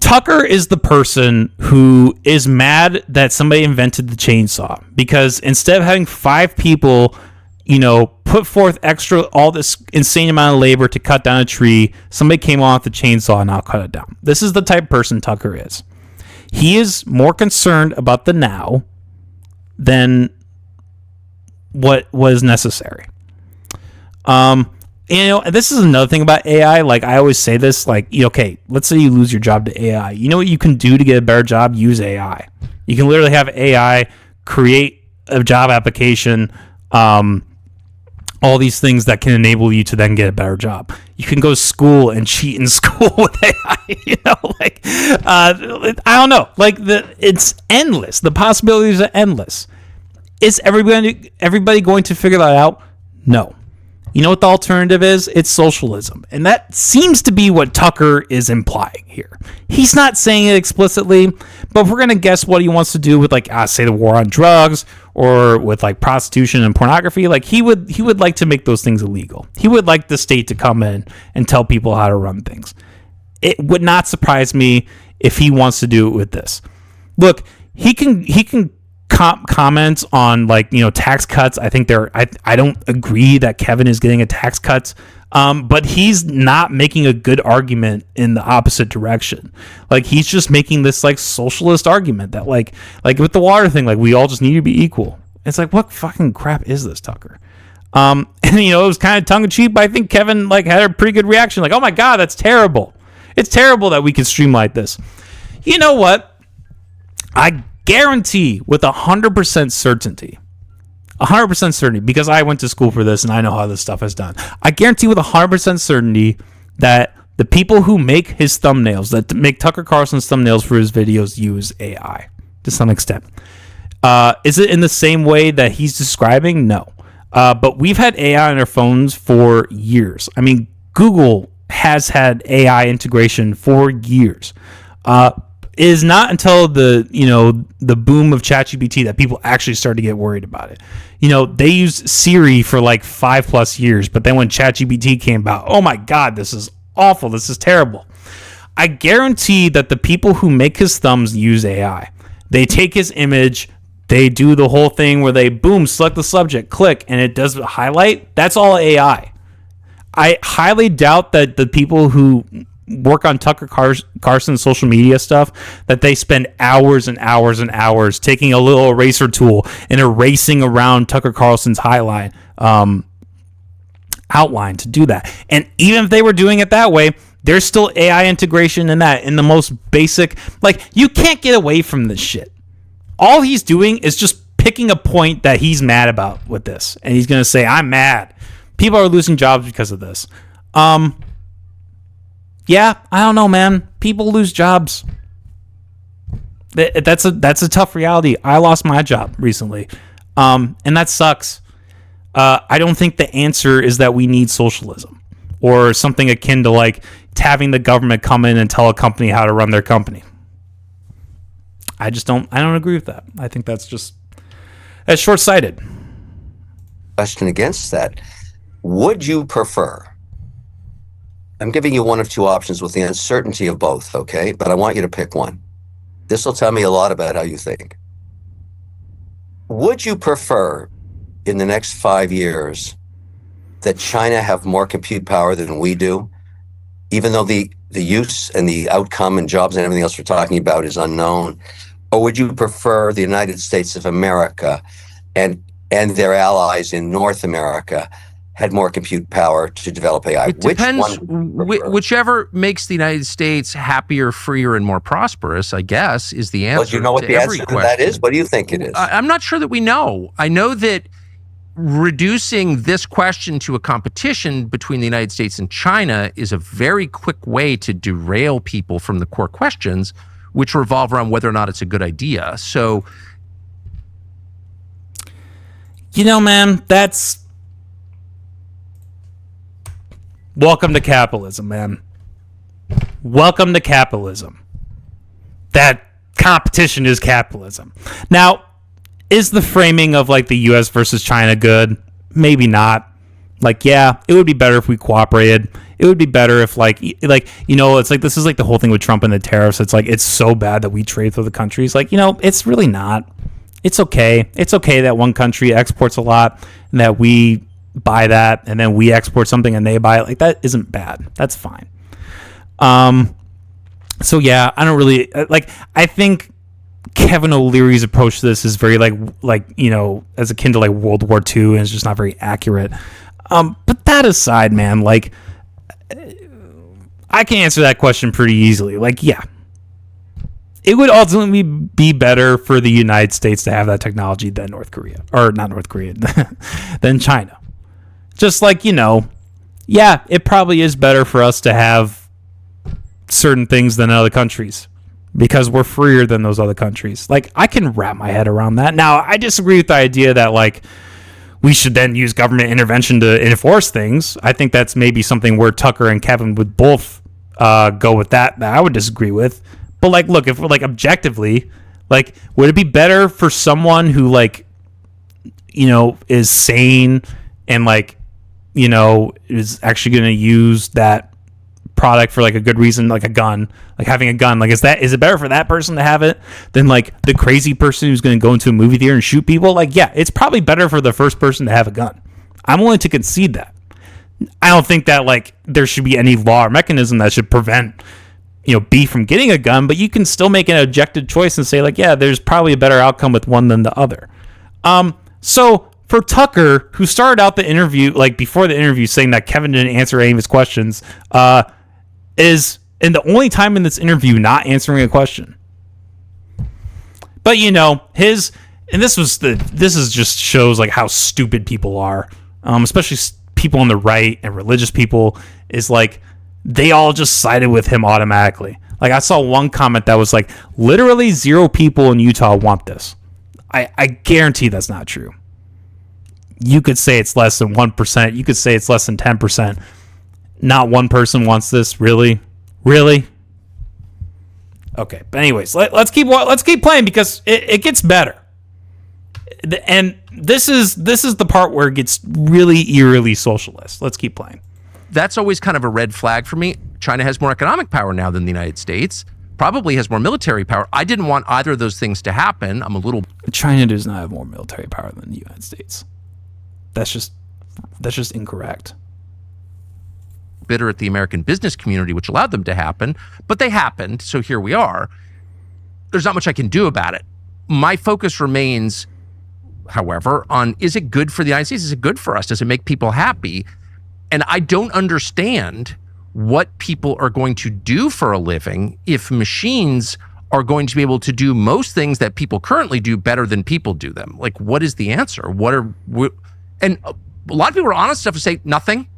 S1: Tucker is the person who is mad that somebody invented the chainsaw, because instead of having 5 people, put forth all this insane amount of labor to cut down a tree, somebody came on with the chainsaw and now cut it down. This is the type of person Tucker is. He is more concerned about the now than what was necessary. This is another thing about AI. Like, I always say this, like, okay, let's say you lose your job to AI. You know what you can do to get a better job? Use AI. You can literally have AI create a job application, all these things that can enable you to then get a better job. You can go to school and cheat in school with AI. I don't know. Like, it's endless. The possibilities are endless. Is everybody going to figure that out? No. You know what the alternative is? It's socialism. And that seems to be what Tucker is implying here. He's not saying it explicitly, but if we're going to guess what he wants to do with, like, say the war on drugs, or with, like, prostitution and pornography, like, he would like to make those things illegal. He would like the state to come in and tell people how to run things. It would not surprise me if he wants to do it with this. Look, he can comments on, like, tax cuts. I think I don't agree that Kevin is getting a tax cut, but he's not making a good argument in the opposite direction. Like, he's just making this, like, socialist argument that, like with the water thing, like, we all just need to be equal. It's like, what fucking crap is this, Tucker? And it was kind of tongue-in-cheek, but I think Kevin, like, had a pretty good reaction, like, oh my god, that's terrible. It's terrible that we can streamline this. You know what? I guarantee with 100% certainty, because I went to school for this and I know how this stuff is done. I guarantee with 100% certainty that the people who make his thumbnails, that make Tucker Carlson's thumbnails for his videos, use AI to some extent. Is it in the same way that he's describing? No. But we've had AI on our phones for years. I mean, Google has had AI integration for years. It is not until the boom of ChatGPT that people actually started to get worried about it. They used Siri for like 5+ years, but then when ChatGPT came about, oh my god, this is awful, this is terrible. I guarantee that the people who make his thumbs use AI. They take his image, they do the whole thing where they boom, select the subject, click, and it does a highlight. That's all AI. I highly doubt that the people who work on Tucker Carlson's social media stuff, that they spend hours and hours and hours taking a little eraser tool and erasing around Tucker Carlson's outline to do that. And even if they were doing it that way, there's still AI integration in that, in the most basic. Like, you can't get away from this shit. All he's doing is just picking a point that he's mad about with this, and he's going to say, I'm mad. People are losing jobs because of this. Yeah, I don't know, man. People lose jobs. That's a tough reality. I lost my job recently, and that sucks. I don't think the answer is that we need socialism or something akin to, like, having the government come in and tell a company how to run their company. I don't agree with that. I think that's short-sighted.
S5: Question against that. Would you prefer? I'm giving you one of two options with the uncertainty of both, okay? But I want you to pick one. This will tell me a lot about how you think. Would you prefer, in the next 5 years, that China have more compute power than we do, even though the use and the outcome and jobs and everything else we're talking about is unknown? Or would you prefer the United States of America and their allies in North America had more compute power to develop AI.
S4: It depends. Whichever makes the United States happier, freer, and more prosperous, I guess, is the answer.
S5: Well, do you know what
S4: to
S5: the
S4: every
S5: answer to
S4: question.
S5: that is? What do you think it is?
S4: I'm not sure that we know. I know that reducing this question to a competition between the United States and China is a very quick way to derail people from the core questions, which revolve around whether or not it's a good idea. So,
S1: you know, man, that's welcome to capitalism, man. Welcome to capitalism. That competition is capitalism. Now, is the framing of like the US versus China good? Maybe not. Like, yeah, it would be better if we cooperated. It would be better if like, you know, it's like, this is like the whole thing with Trump and the tariffs. It's like, it's so bad that we trade with the countries. Like, you know, it's really not. It's okay. It's okay that one country exports a lot and that we buy that and then we export something and they buy it. Like, that isn't bad. That's fine. So yeah, I don't really like, I think Kevin O'Leary's approach to this is very like, you know, as akin to like World War II, and it's just not very accurate. But that aside, man, like, I can answer that question pretty easily. Like, yeah, it would ultimately be better for the United States to have that technology than North Korea, or not North Korea, than China. Just like, you know, yeah, it probably is better for us to have certain things than other countries because we're freer than those other countries. Like, I can wrap my head around that. Now, I disagree with the idea that like we should then use government intervention to enforce things. I think that's maybe something where Tucker and Kevin would both go with that I would disagree with. But like, look, if we're like objectively, like, would it be better for someone who like, you know, is sane and like, you know, is actually going to use that product for like a good reason, like a gun, like having a gun, like is it better for that person to have it than like the crazy person who's going to go into a movie theater and shoot people? Like, yeah, it's probably better for the first person to have a gun. I'm willing to concede that. I don't think that like there should be any law or mechanism that should prevent, you know, B from getting a gun, but you can still make an objective choice and say like, yeah, there's probably a better outcome with one than the other. So for Tucker, who started out the interview, like before the interview, saying that Kevin didn't answer any of his questions, is in the only time in this interview not answering a question. But you know, this is just shows like how stupid people are, especially people on the right and religious people, is like they all just sided with him automatically. Like, I saw one comment that was like, literally 0 people in Utah want this. I guarantee that's not true. You could say it's less than 1%. You could say it's less than 10%. Not one person wants this. Really? Okay. But anyways, let's keep playing because it gets better. And this is the part where it gets really eerily socialist. Let's keep playing.
S4: That's always kind of a red flag for me. China has more economic power now than the United States. Probably has more military power. I didn't want either of those things to happen. I'm a little...
S1: China does not have more military power than the United States. That's just incorrect.
S4: Bitter at the American business community, which allowed them to happen, but they happened, so here we are. There's not much I can do about it. My focus remains, however, on, is it good for the United States? Is it good for us? Does it make people happy? And I don't understand what people are going to do for a living if machines are going to be able to do most things that people currently do better than people do them. Like, what is the answer? And a lot of people are honest enough to say nothing.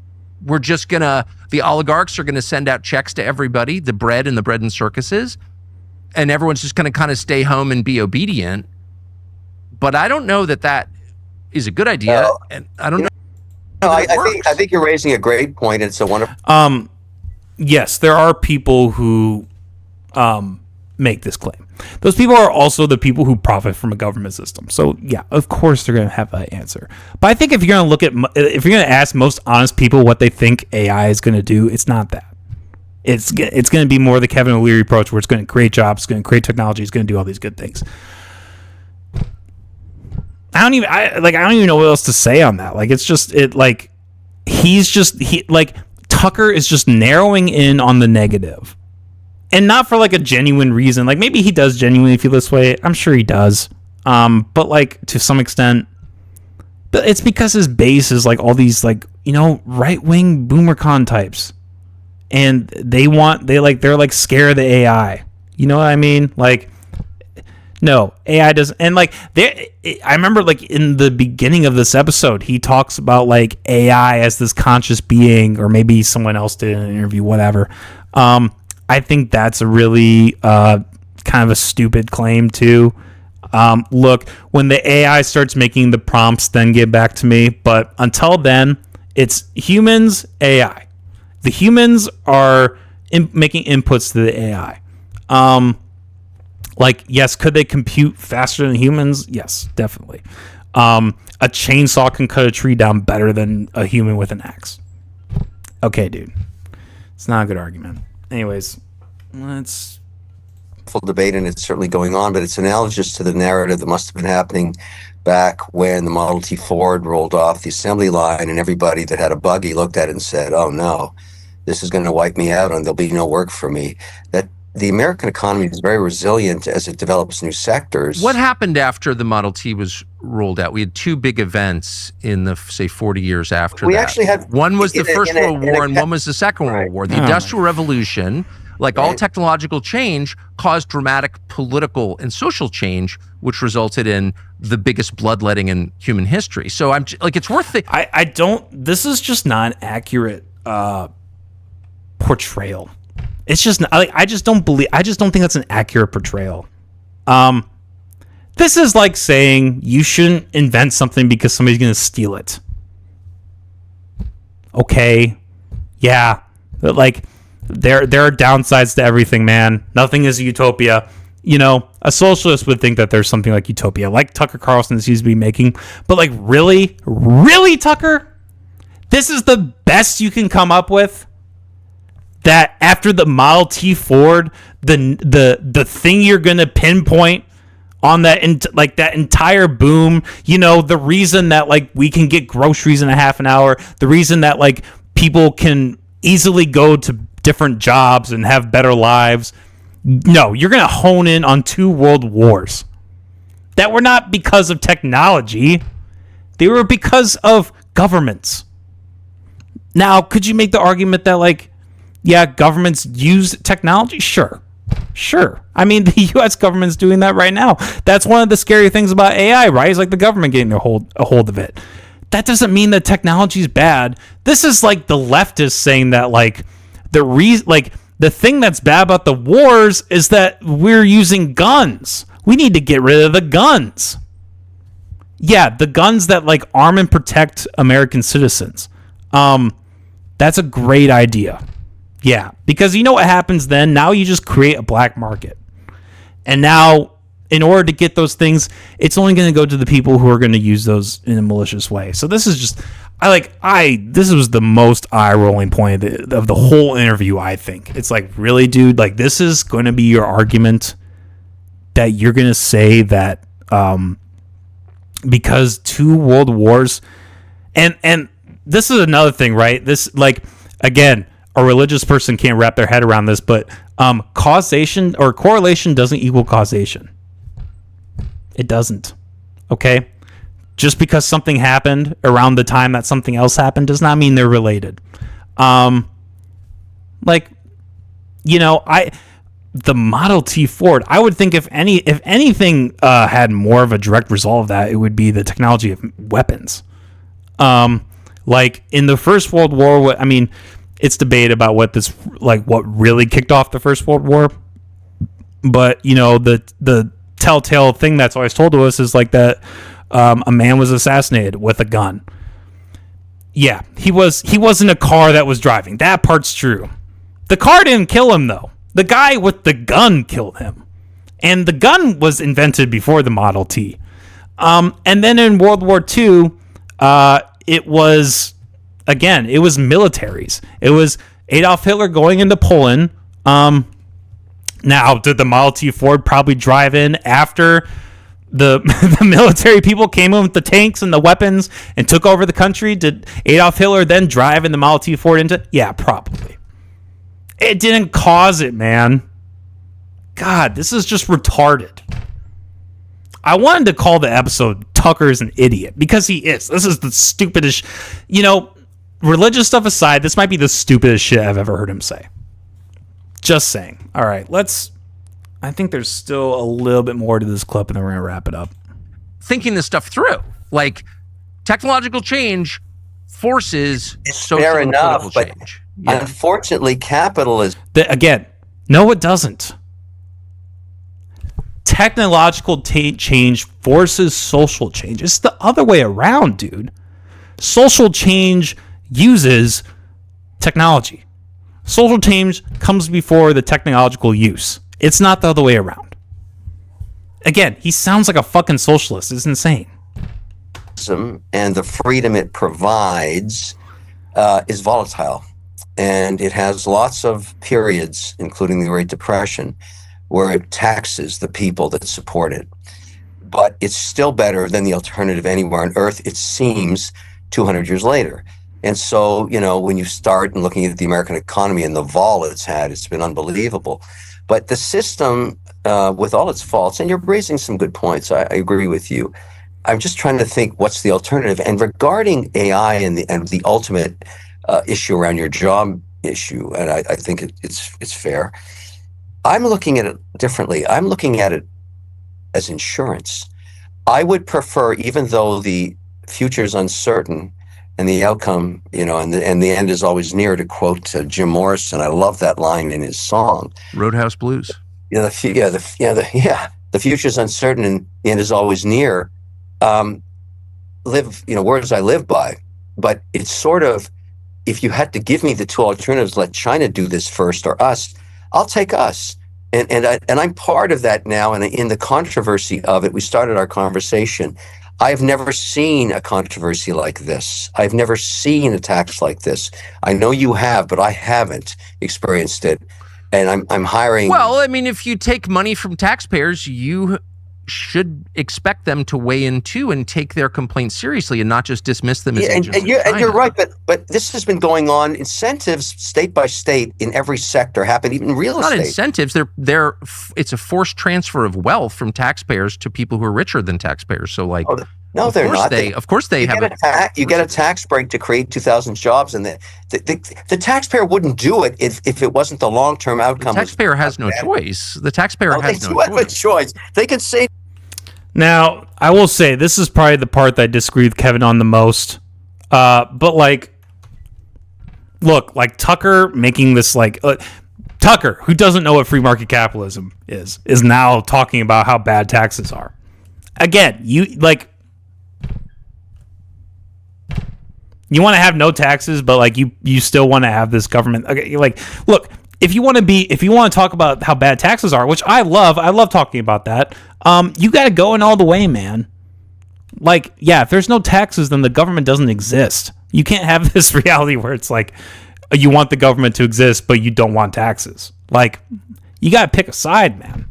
S4: We're just the oligarchs are gonna send out checks to everybody, the bread and circuses, and everyone's just gonna kind of stay home and be obedient. But I don't know that is a good idea, and I don't know.
S5: No, I think you're raising a great point. It's a wonderful.
S1: Yes, there are people who make this claim. Those people are also the people who profit from a government system. So yeah, of course they're going to have an answer. But I think if you're going to ask most honest people what they think AI is going to do, it's not that. It's going to be more the Kevin O'Leary approach, where it's going to create jobs, it's going to create technology, it's going to do all these good things. I don't even know what else to say on that. Like, it's just Tucker is just narrowing in on the negative. And not for like a genuine reason. Like, maybe he does genuinely feel this way. I'm sure he does. But like, to some extent, it's because his base is like all these like right-wing boomercon types. And they're like scared of the AI. You know what I mean? Like, no, AI doesn't. And like, I remember like in the beginning of this episode, he talks about like AI as this conscious being, or maybe someone else did in an interview, whatever. I think that's a really kind of a stupid claim too. Look, when the AI starts making the prompts, then get back to me. But until then, it's humans, AI. The humans are making inputs to the AI. Like, yes, could they compute faster than humans? Yes, definitely. A chainsaw can cut a tree down better than a human with an axe. Okay, dude. It's not a good argument. Anyways, let's...
S5: Full debate, and it's certainly going on, but it's analogous to the narrative that must have been happening back when the Model T Ford rolled off the assembly line and everybody that had a buggy looked at it and said, oh no, this is going to wipe me out and there'll be no work for me. That the American economy is very resilient as it develops new sectors.
S4: What happened after the Model T was rolled out? We had two big events in the, say, 40 years after
S5: We
S4: that.
S5: actually had...
S4: One was the First World War and one was the Second World War. The Industrial Revolution, like all technological change, caused dramatic political and social change, which resulted in the biggest bloodletting in human history. So I'm like, it's worth it.
S1: I don't... This is just not an accurate portrayal. It's just like, I just don't think that's an accurate portrayal. This is like saying you shouldn't invent something because somebody's going to steal it. Okay. Yeah. But like, there are downsides to everything, man. Nothing is a utopia. A socialist would think that there's something like utopia, like Tucker Carlson seems to be making. But like, really, Tucker? This is the best you can come up with? That after the Model T Ford, the thing you're gonna pinpoint on that that entire boom, the reason that like we can get groceries in a half an hour, the reason that like people can easily go to different jobs and have better lives. No, you're gonna hone in on 2 world wars that were not because of technology; they were because of governments. Now, could you make the argument that like, yeah, governments use technology? Sure. I mean, the U.S. government's doing that right now. That's one of the scary things about AI, right? It's like the government getting a hold of it. That doesn't mean that technology is bad. This is like the leftists saying that like the thing that's bad about the wars is that we're using guns. We need to get rid of the guns. Yeah, the guns that like arm and protect American citizens. That's a great idea. Yeah, because you know what happens then? Now you just create a black market. And now, in order to get those things, it's only going to go to the people who are going to use those in a malicious way. So this is just, this was the most eye-rolling point of the whole interview, I think. It's like, really, dude? Like, this is going to be your argument that you're going to say that because 2 world wars, and this is another thing, right? This, like, again, a religious person can't wrap their head around this, but causation or correlation doesn't equal causation. It doesn't. Okay? Just because something happened around the time that something else happened does not mean they're related. The Model T Ford, I would think if anything had more of a direct result of that, it would be the technology of weapons. Like in the First World War, it's debate about what really kicked off the First World War. But, the telltale thing that's always told to us is like that a man was assassinated with a gun. Yeah, he was in a car that was driving. That part's true. The car didn't kill him, though. The guy with the gun killed him. And the gun was invented before the Model T. And then in World War II, it was militaries. It was Adolf Hitler going into Poland. Now, did the Model T Ford probably drive in after the military people came in with the tanks and the weapons and took over the country? Did Adolf Hitler then drive in the Model T Ford into? Yeah, probably. It didn't cause it, man. God, this is just retarded. I wanted to call the episode Tucker's an Idiot because he is. This is the stupidest. religious stuff aside, this might be the stupidest shit I've ever heard him say. Just saying. All right, I think there's still a little bit more to this clip, and then we're going to wrap it up.
S4: Thinking this stuff through. Like, technological change forces social
S5: fair
S4: and
S5: enough,
S4: political
S5: but
S4: change.
S5: unfortunately, capitalism.
S1: Again, no, it doesn't. Technological change forces social change. It's the other way around, dude. Social change uses technology. Social change comes before the technological use. It's not the other way around. Again, he sounds like a fucking socialist. It's insane.
S5: And the freedom it provides is volatile. And it has lots of periods, including the Great Depression, where it taxes the people that support it. But it's still better than the alternative anywhere on earth, it seems, 200 years later. And so, when you start looking at the American economy and the vol it's had, it's been unbelievable. But the system, with all its faults, and you're raising some good points, I agree with you. I'm just trying to think what's the alternative. And regarding AI and the ultimate issue around your job issue, and I think it's fair, I'm looking at it differently. I'm looking at it as insurance. I would prefer, even though the future is uncertain and the outcome, and the end is always near, to quote Jim Morrison. I love that line in his song.
S4: Roadhouse Blues.
S5: The future is uncertain and the end is always near. Words I live by, but it's sort of, if you had to give me the two alternatives, let China do this first or us, I'll take us. And I'm part of that now. And in the controversy of it, we started our conversation. I've never seen a controversy like this. I've never seen attacks like this. I know you have, but I haven't experienced it. And I'm hiring.
S4: Well, I mean, if you take money from taxpayers, you should expect them to weigh in too and take their complaints seriously and not just dismiss them as agents of China.
S5: And you're right, but this has been going on. Incentives, state by state, in every sector happen, even real estate.
S4: Not incentives. It's a forced transfer of wealth from taxpayers to people who are richer than taxpayers. So, like,
S5: no, they're not.
S4: Of course, they have.
S5: You get a tax break to create 2,000 jobs, and the taxpayer wouldn't do it if it wasn't the long-term outcome.
S4: The taxpayer has no choice. The taxpayer has no
S5: choice. They can say.
S1: Now, I will say, this is probably the part that I disagree with Kevin on the most. But, look, Tucker making this, Tucker, who doesn't know what free market capitalism is now talking about how bad taxes are. Again, you want to have no taxes, but, you still want to have this government. Okay, look, if you want to talk about how bad taxes are, which I love talking about that. You got to go in all the way, man. If there's no taxes, then the government doesn't exist. You can't have this reality where it's you want the government to exist, but you don't want taxes. You got to pick a side, man.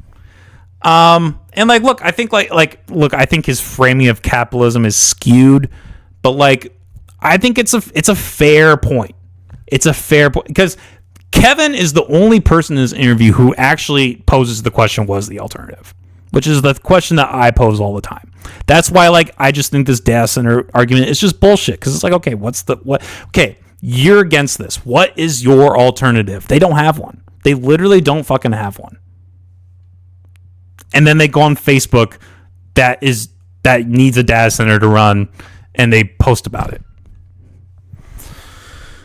S1: And look, I think I think his framing of capitalism is skewed, but I think it's a fair point. It's a fair point because Kevin is the only person in this interview who actually poses the question, "Was the alternative?" Which is the question that I pose all the time. That's why, I just think this data center argument is just bullshit. Because it's okay, okay, you're against this. What is your alternative? They don't have one. They literally don't fucking have one. And then they go on Facebook that needs a data center to run, and they post about it.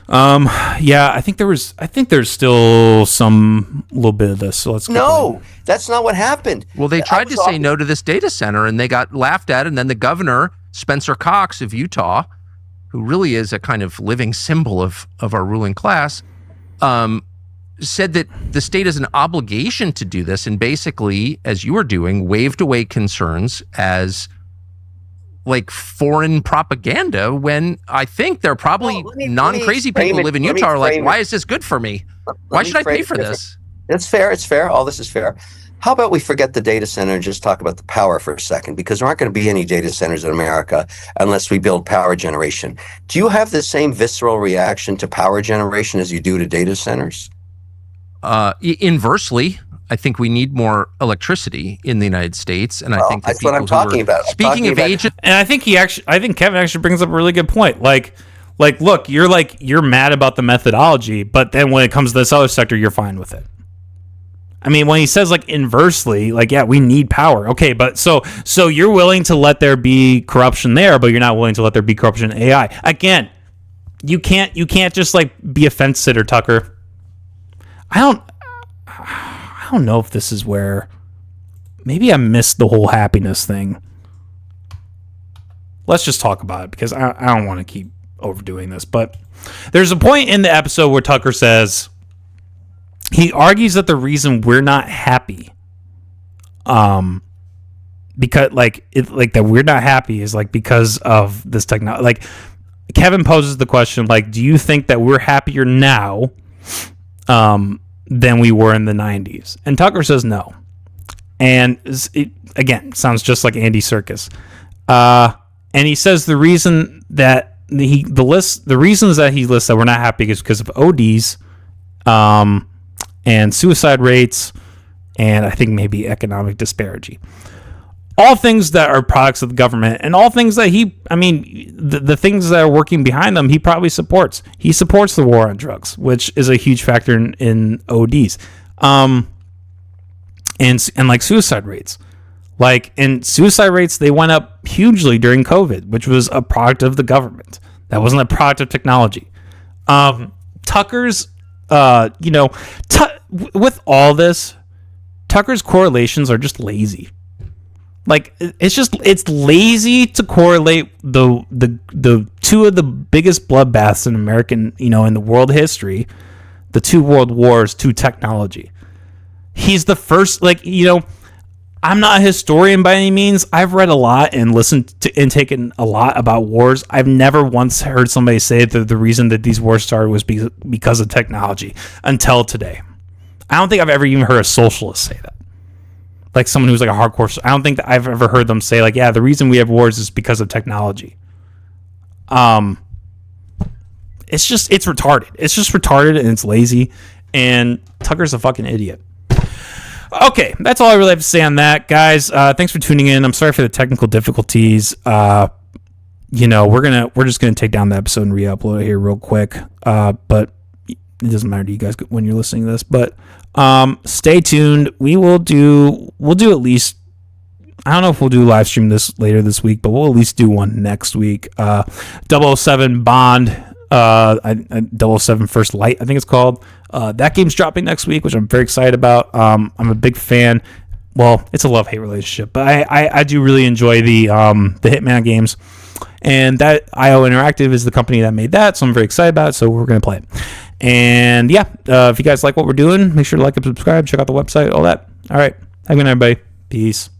S1: I think there's still some little bit of this. So let's go.
S5: No, that's not what happened.
S4: Well, they tried to say no to this data center and they got laughed at. And then the governor, Spencer Cox of Utah, who really is a kind of living symbol of our ruling class, said that the state has an obligation to do this. And basically, as you were doing, waved away concerns as foreign propaganda, when I think they're probably non-crazy people who live in Utah are why is this good for me? Why should I pay for this?
S5: It's fair. It's fair. All this is fair. How about we forget the data center and just talk about the power for a second? Because there aren't going to be any data centers in America unless we build power generation. Do you have the same visceral reaction to power generation as you do to data centers?
S4: Inversely, I think we need more electricity in the United States, and I think
S5: that's what I'm talking about.
S4: Speaking of agents,
S1: and I think Kevin actually brings up a really good point. Like, look, you're mad about the methodology, but then when it comes to this other sector, you're fine with it. I mean, when he says like inversely, like, yeah, we need power. Okay, but so you're willing to let there be corruption there, but you're not willing to let there be corruption in AI. Again, you can't just like be a fence sitter, Tucker. I don't know if this is where maybe I missed the whole happiness thing. Let's just talk about it because I don't want to keep overdoing this. But there's a point in the episode where Tucker says, he argues that the reason we're not happy, because that we're not happy is like because of this technology. Like, Kevin poses the question, like, do you think that we're happier now, than we were in the 90s? And Tucker says no. And it again sounds just like Andy Serkis. And he says the reason that the reasons that he lists that we're not happy is because of ODs, and suicide rates, and I think maybe economic disparity. All things that are products of the government, and all things that the things that are working behind them, he probably supports. He supports the war on drugs, which is a huge factor in ODs, and like suicide rates. Like, in suicide rates, they went up hugely during COVID, which was a product of the government. That wasn't a product of technology. Tucker's, with all this, Tucker's correlations are just lazy. Like, it's lazy to correlate the two of the biggest bloodbaths in American, in the world history, the two world wars, to technology. He's the first, I'm not a historian by any means. I've read a lot and listened to and taken a lot about wars. I've never once heard somebody say that the reason that these wars started was because of technology until today. I don't think I've ever even heard a socialist say that. Like, someone who's like a hardcore. I don't think that I've ever heard them say, like, yeah, the reason we have wars is because of technology. It's retarded. It's just retarded, and it's lazy. And Tucker's a fucking idiot. Okay, that's all I really have to say on that, guys. Thanks for tuning in. I'm sorry for the technical difficulties. We're just gonna take down the episode and re-upload it here real quick. But it doesn't matter to you guys when you're listening to this. But stay tuned. We'll do at least, I don't know if we'll do a live stream later this week, but we'll at least do one next week. 007 Bond, 007 First Light, I think it's called. That game's dropping next week, which I'm very excited about. I'm a big fan. Well, it's a love-hate relationship, but I do really enjoy the Hitman games, and that IO Interactive is the company that made that, so I'm very excited about it. So we're gonna play it. And yeah, if you guys like what we're doing, make sure to like and subscribe. Check out the website, all that. All right, have a good night, everybody. Peace.